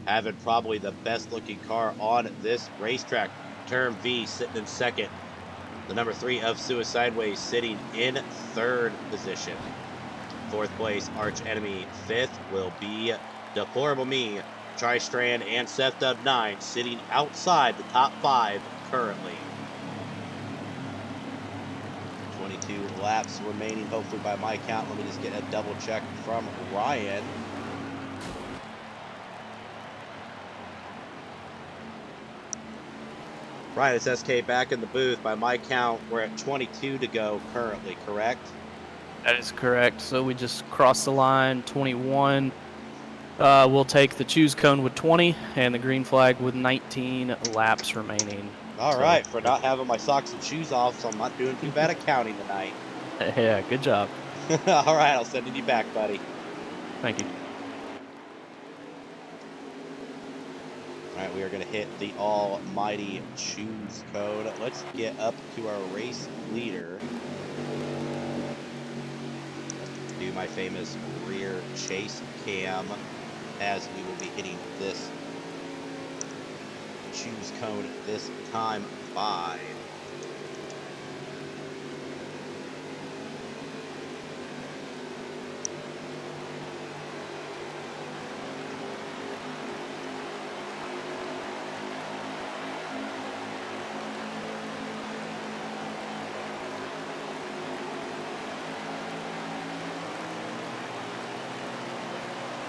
having probably the best looking car on this racetrack. Turn V sitting in second. The number 3 of Suicideways sitting in third position. Fourth place, Arch Enemy. Fifth will be Deplorable Me, Tri-Strand, and Seth Dub 9 sitting outside the top 5 currently. 22 laps remaining, hopefully by my count. Let me just get a double check from Ryan. Ryan, it's SK back in the booth. By my count, we're at 22 to go currently, correct? That is correct. So we just crossed the line, 21. We'll take the choose cone with 20 and the green flag with 19 laps remaining. All right, for not having my socks and shoes off, so I'm not doing too bad at counting tonight. Yeah, good job. All right, I'll send you back, buddy. Thank you. All right, we are going to hit the almighty choose code. Let's get up to our race leader. Do my famous rear chase cam as we will be hitting this choose code this time by.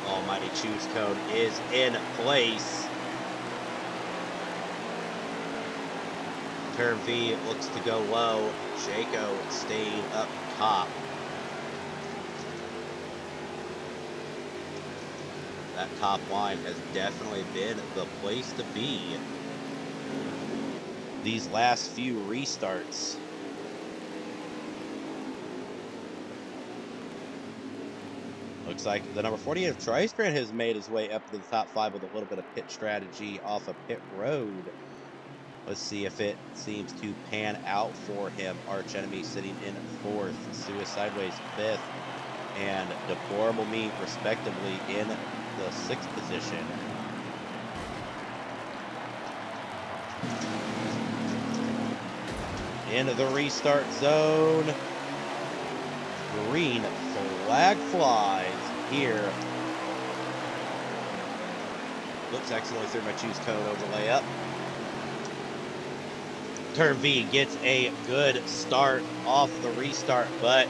Almighty choose code is in place. Turn V looks to go low. Jaco staying up top. That top line has definitely been the place to be these last few restarts. Looks like the number 48 of Tri-Strand has made his way up to the top 5 with a little bit of pit strategy off of pit road. Let's see if it seems to pan out for him. Arch Enemy sitting in 4th, Suicideways 5th, and Deplorable Me respectively in the 6th position. Into the restart zone. Green flag flies here. Looks accidentally threw my choose code overlay up. Turn V gets a good start off the restart, but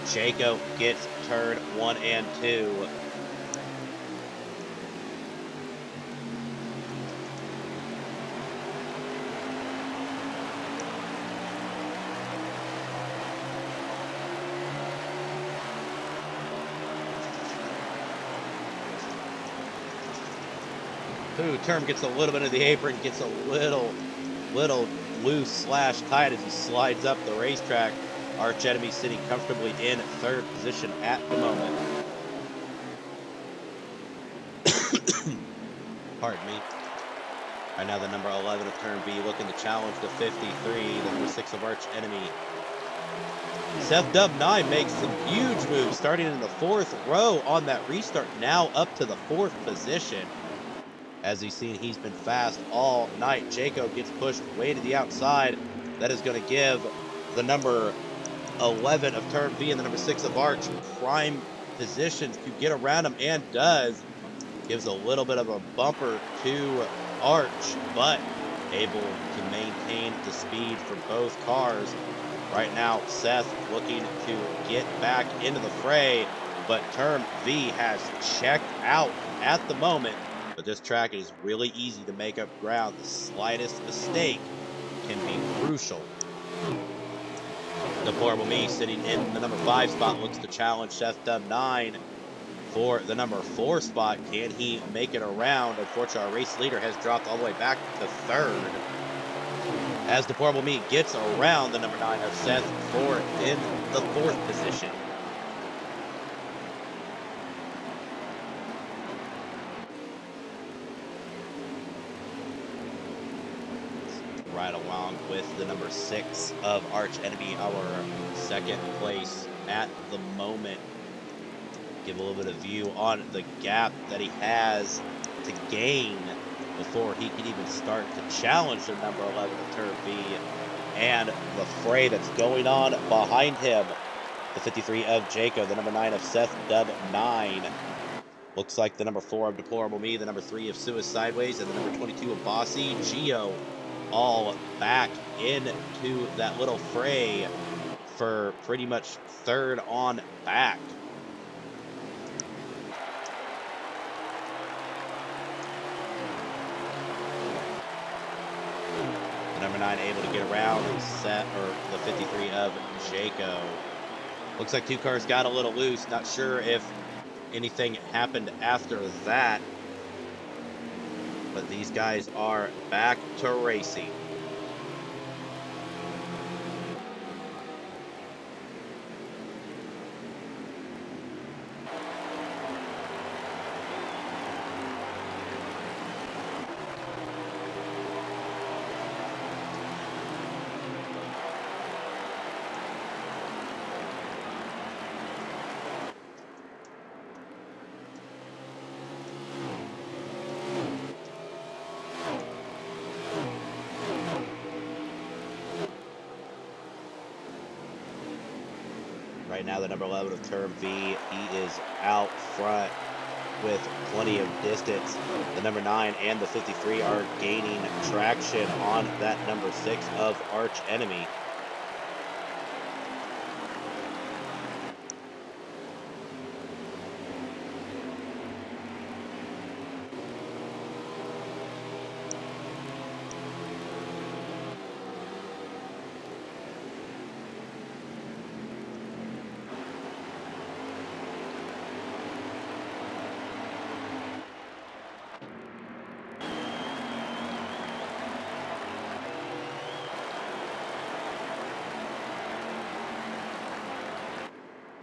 Jaco gets turn 1 and 2. Ooh, Term gets a little bit of the apron, gets a little loose slash tight as he slides up the racetrack. Arch Enemy sitting comfortably in 3rd position at the moment. Pardon me. Right now the number 11 of Turn V looking to challenge the 53, the number 6 of Arch Enemy. Seth Dub 9 makes some huge moves, starting in the 4th row on that restart, now up to the 4th position. As you've seen, he's been fast all night. Jaco gets pushed way to the outside. That is going to give the number 11 of turn V and the number 6 of Arch prime positions to get around him, and does. Gives a little bit of a bumper to Arch, but able to maintain the speed for both cars. Right now, Seth looking to get back into the fray, but turn V has checked out at the moment. But this track is really easy to make up ground. The slightest mistake can be crucial. Deplorable Me, sitting in the number 5 spot, looks to challenge Seth Dub 9 for the number 4 spot. Can he make it around? Unfortunately, our race leader has dropped all the way back to 3rd. As Deplorable Me gets around the number 9 of Seth Ford in the 4th position. Right along with the number 6 of Arch Enemy, our 2nd place at the moment. Give a little bit of view on the gap that he has to gain before he can even start to challenge the number 11 of Turn V, and the fray that's going on behind him. The 53 of Jaco, the number 9 of Seth Dub 9. Looks like the number 4 of Deplorable Me, the number 3 of Suicideways, and the number 22 of Bossy Geo, all back into that little fray for pretty much 3rd on back. Number 9 able to get around the 53 of Jaco. Looks like 2 cars got a little loose. Not sure if anything happened after that. But these guys are back to racing. Right now, the number 11 of Turn V, he is out front with plenty of distance. The number 9 and the 53 are gaining traction on that number 6 of Arch Enemy.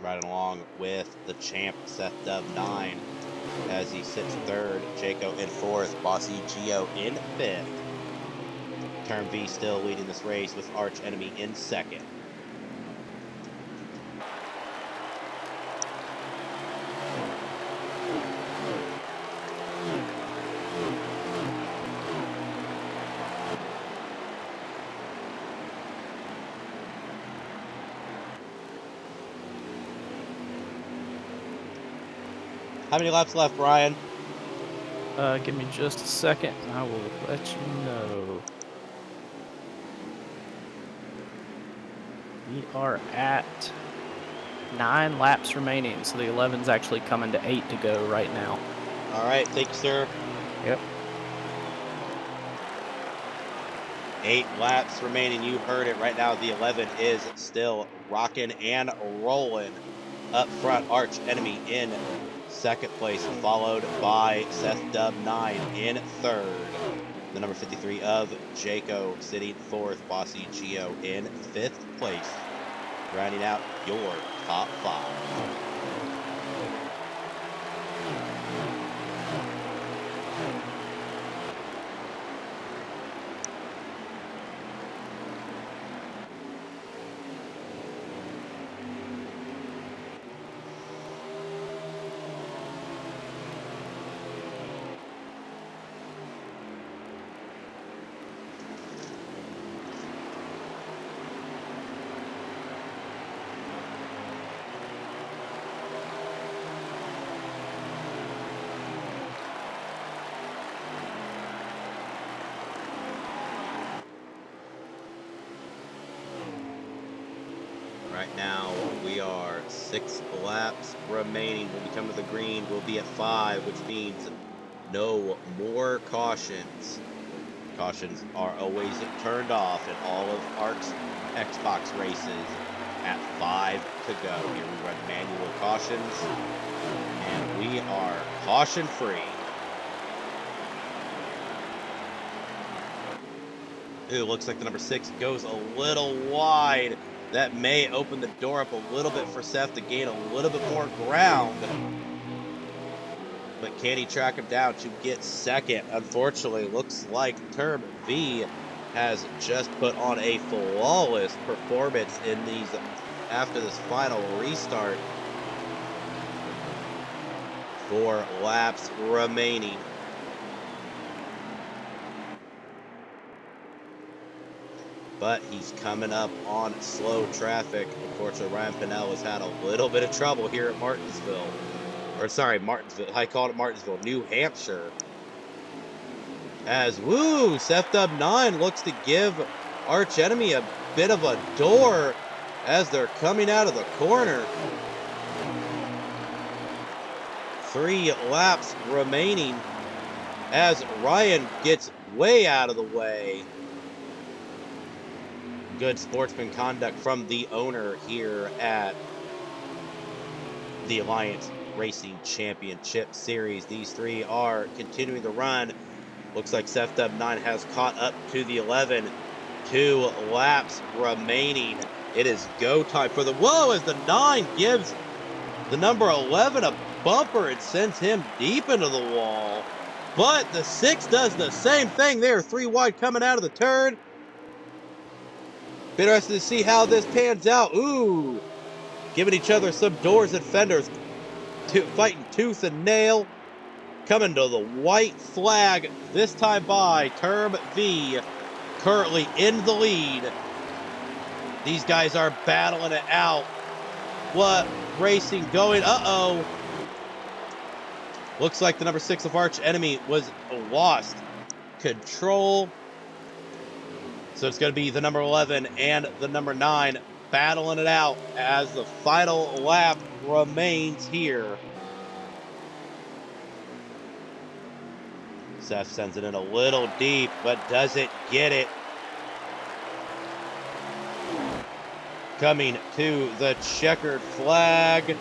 Right along with the champ Seth Dub 9 as he sits 3rd, Jaco in 4th, Bossy Geo in 5th. Turn V still leading this race with Arch Enemy in 2nd. How many laps left, Brian? Give me just a second and I will let you know. We are at 9 laps remaining, so the 11's actually coming to 8 to go right now. All right, thank you, sir. Yep. 8 laps remaining. You heard it right now. The 11 is still rocking and rolling. Up front, Arch Enemy in 2nd place, followed by Seth Dub 9 in 3rd. The number 53 of Jaco sitting 4th, Bossy Geo in 5th place. Rounding out your top 5. Right now, we are 6 laps remaining. When we come to the green, we'll be at 5, which means no more cautions. Cautions are always turned off in all of ARC's Xbox races at 5 to go. Here we run manual cautions, and we are caution free. Ooh, looks like the number 6 goes a little wide. That may open the door up a little bit for Seth to gain a little bit more ground. But can he track him down to get second? Unfortunately, looks like Term V has just put on a flawless performance in these after this final restart. 4 laps remaining. But he's coming up on slow traffic. Unfortunately, Ryan Pinnell has had a little bit of trouble here at Martinsville. Or sorry, Martinsville. I called it Martinsville, New Hampshire. As, woo, Seth Dub 9 looks to give Arch Enemy a bit of a door as they're coming out of the corner. 3 laps remaining as Ryan gets way out of the way. Good sportsman conduct from the owner here at the Alliance Racing Championship Series. These 3 are continuing the run. Looks like Seth Dub 9 has caught up to the 11. 2 laps remaining. It is go time for the... Whoa, as the 9 gives the number 11 a bumper and sends him deep into the wall. But the 6 does the same thing. They are 3 wide coming out of the turn. Interested to see how this pans out. Ooh, giving each other some doors and fenders, fighting tooth and nail. Coming to the white flag, this time by Term V, currently in the lead. These guys are battling it out. What racing going? Uh-oh. Looks like the number 6 of Arch Enemy was lost control. So it's going to be the number 11 and the number 9 battling it out as the final lap remains here. Seth sends it in a little deep, but doesn't get it. Coming to the checkered flag.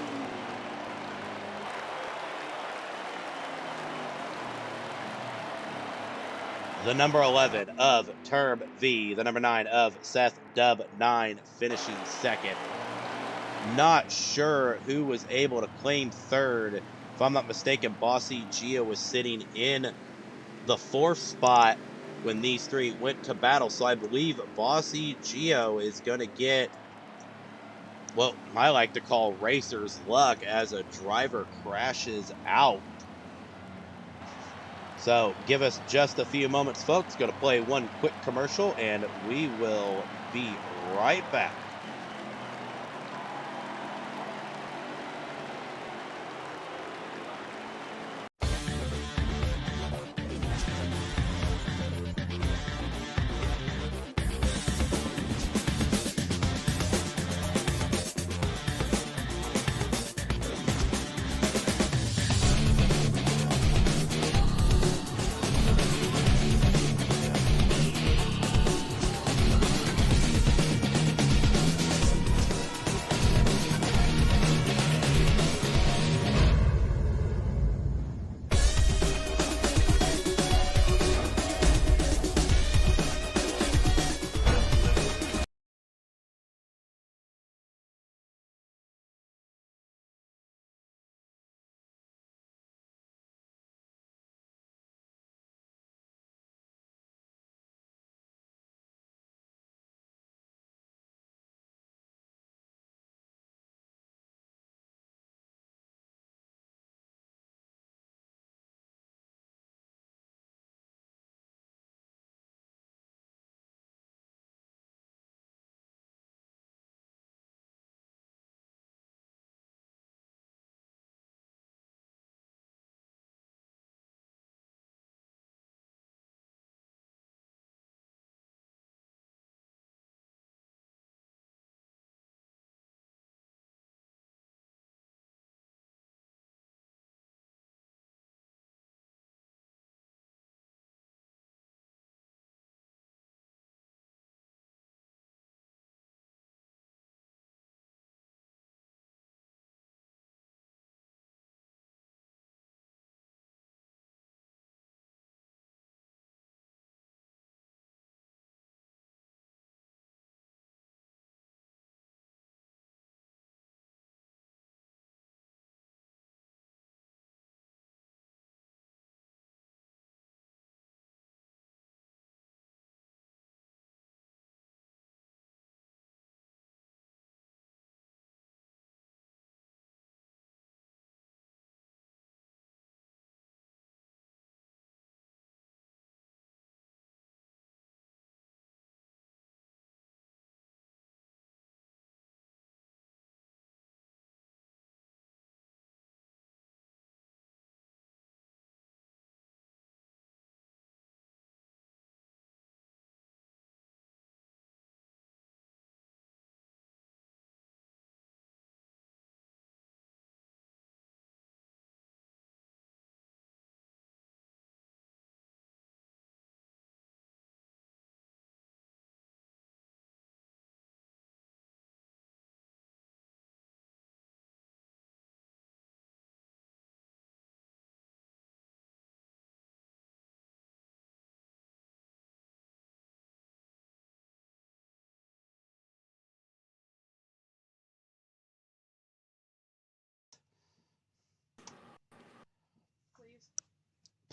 The number 11 of Term V, the number 9 of Seth Dub 9 finishing second. Not sure who was able to claim third. If I'm not mistaken, Bossy Gio was sitting in the 4th spot when these 3 went to battle. So I believe Bossy Gio is going to get what I like to call racer's luck as a driver crashes out. So give us just a few moments, folks. Going to play one quick commercial, and we will be right back.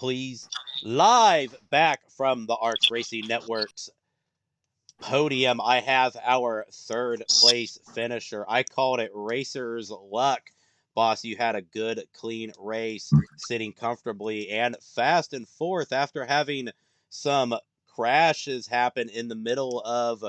please. Live back from the ARCS Racing Network's podium, I have our third place finisher. I called it Racer's Luck. Boss, you had a good, clean race, sitting comfortably and fast and fourth after having some crashes happen in the middle of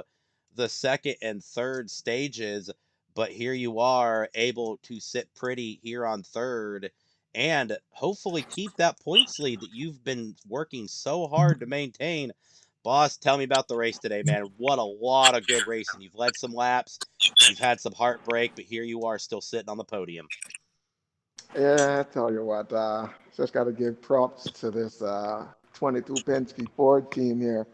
the second and third stages. But here you are, able to sit pretty here on third and hopefully keep that points lead that you've been working so hard to maintain. Boss, tell me about the race today, man. What a lot of good racing. You've led some laps, you've had some heartbreak, but here you are still sitting on the podium. Yeah, I tell you what, just got to give props to this 22 Penske Ford team here.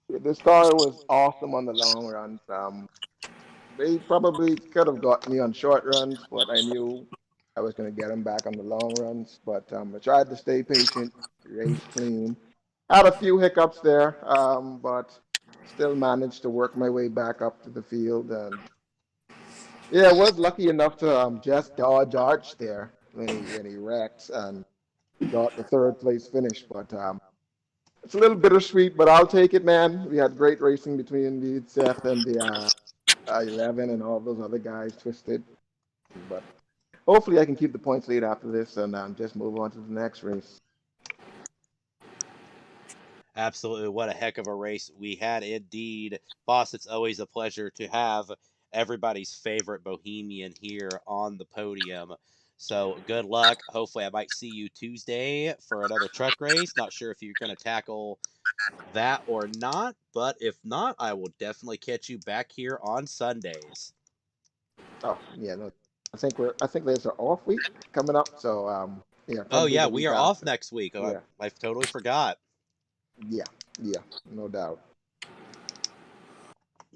This car was awesome on the long runs. They probably could have got me on short runs, but I knew I was going to get them back on the long runs. But I tried to stay patient, race clean. Had a few hiccups there, but still managed to work my way back up to the field. And yeah, I was lucky enough to just dodge Arch there when he wrecked and got the third place finish. But it's a little bittersweet, but I'll take it, man. We had great racing between the Seth and the 11 and all those other guys, Twisted. But hopefully I can keep the points lead after this and just move on to the next race. Absolutely. What a heck of a race we had indeed. Boss, it's always a pleasure to have everybody's favorite Bohemian here on the podium. So good luck. Hopefully I might see you Tuesday for another truck race. Not sure if you're going to tackle that or not, but if not, I will definitely catch you back here on Sundays. Oh, yeah, no. I think there's an off week coming up, so yeah. Oh yeah, we are off next week. Oh, yeah. I totally forgot. Yeah, no doubt.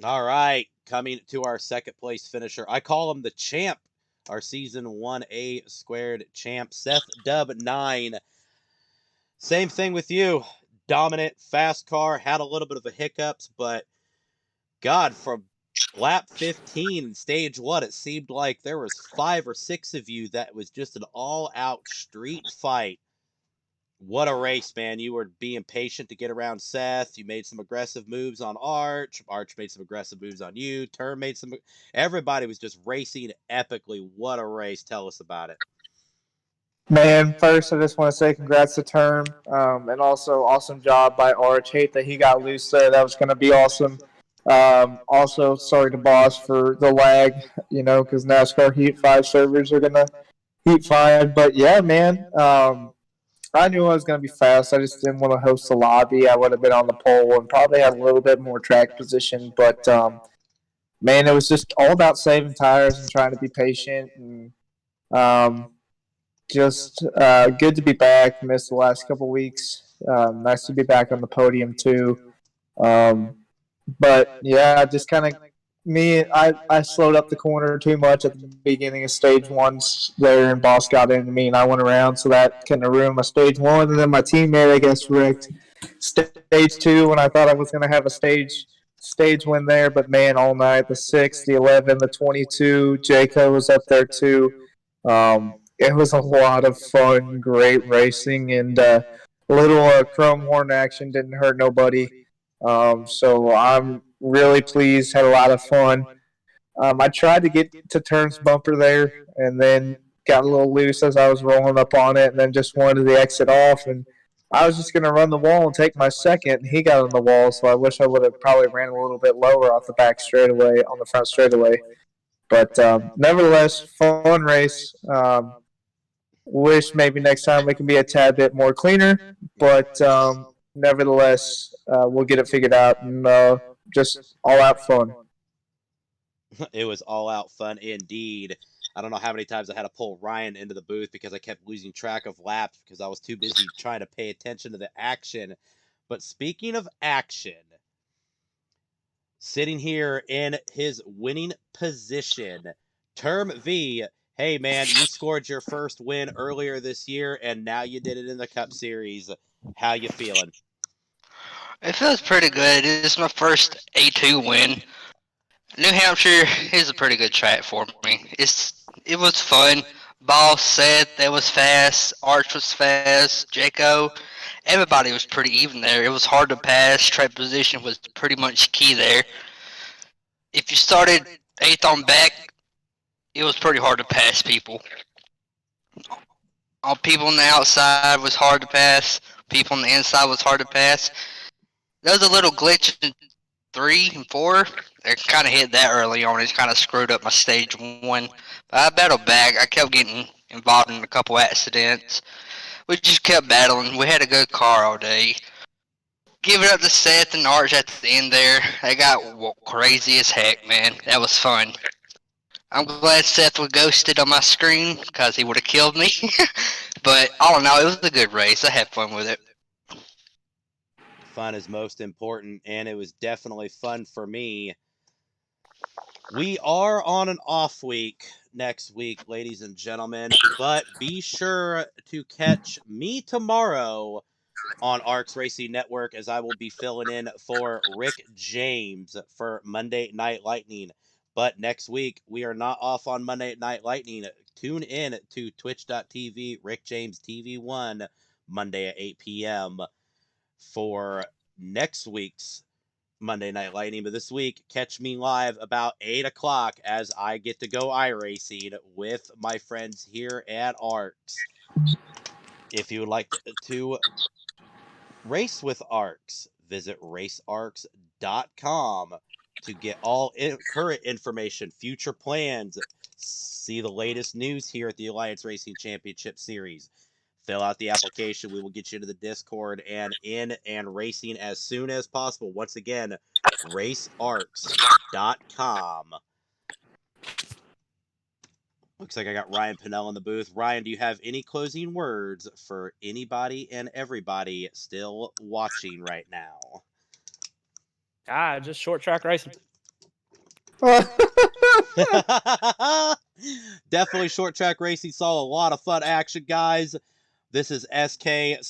All right, coming to our second place finisher. I call him the champ, our season 1A squared champ, Seth Dub 9. Same thing with you. Dominant, fast car, had a little bit of a hiccups, but God, from lap 15 in stage 1, it seemed like there was 5 or 6 of you that was just an all-out street fight. What a race, man. You were being patient to get around Seth. You made some aggressive moves on Arch. Arch made some aggressive moves on you. Turn made some. Everybody was just racing epically. What a race. Tell us about it. Man, first, I just want to say congrats to Term, and also awesome job by Arch. Hate that he got loose there. That was going to be awesome. Also, sorry to Boss for the lag, because NASCAR Heat 5 servers are going to Heat 5. But yeah, man, I knew I was going to be fast. I just didn't want to host the lobby. I would have been on the pole and probably had a little bit more track position. But, man, it was just all about saving tires and trying to be patient. And just good to be back. Missed the last couple weeks. Nice to be back on the podium, too. But, yeah, just kind of I slowed up the corner too much at the beginning of stage 1 there, and Boss got into me, and I went around, so that kind of ruined my stage 1. And then my teammate, I guess, wrecked stage 2 when I thought I was going to have a stage win there. But, man, all night, the 6, the 11, the 22, Jayco was up there too. It was a lot of fun, great racing, and little chrome horn action didn't hurt nobody. So I'm really pleased, had a lot of fun. I tried to get to Turn's bumper there and then got a little loose as I was rolling up on it and then just wanted to exit off. And I was just going to run the wall and take my second, and he got on the wall, so I wish I would have probably ran a little bit lower off the back straightaway, on the front straightaway. But nevertheless, fun race. Wish maybe next time we can be a tad bit more cleaner, but nevertheless, we'll get it figured out and just all out fun. It was all out fun indeed. I don't know how many times I had to pull Ryan into the booth because I kept losing track of laps because I was too busy trying to pay attention to the action. But speaking of action, sitting here in his winning position, Term V. Hey, man, you scored your first win earlier this year, and now you did it in the Cup Series. How you feeling? It feels pretty good. It's my first A2 win. New Hampshire is a pretty good track for me. It was fun. Boss said that was fast. Arch was fast. Jayco. everybody was pretty even there. It was hard to pass. Track position was pretty much key there. If you started 8th on back, it was pretty hard to pass people. All people on the outside was hard to pass. People on the inside was hard to pass. There was a little glitch in 3 and 4. I kind of hit that early on. It kind of screwed up my stage 1. But I battled back. I kept getting involved in a couple accidents. We just kept battling. We had a good car all day. Give it up to Seth and Arch at the end there. They got crazy as heck, man. That was fun. I'm glad Seth was ghosted on my screen because he would have killed me. But all in all, it was a good race. I had fun with it. Fun is most important, and it was definitely fun for me. We are on an off week next week, ladies and gentlemen, but be sure to catch me tomorrow on ARCS Racing Network, as I will be filling in for Rick James for Monday Night Lightning. But next week, we are not off on Monday Night Lightning. Tune in to twitch.tv, Rick James TV1, Monday at 8 p.m. for next week's Monday Night Lightning. But this week, catch me live about 8 o'clock as I get to go iRacing with my friends here at ARCS. If you would like to race with ARCS, visit racearcs.com to get all current information, future plans, see the latest news here at the Alliance Racing Championship Series. Fill out the application. We will get you into the Discord and in and racing as soon as possible. Once again, racearcs.com. Looks like I got Ryan Pinnell in the booth. Ryan, do you have any closing words for anybody and everybody still watching right now? Just short track racing. Definitely short track racing. Saw a lot of fun action, guys. This is SK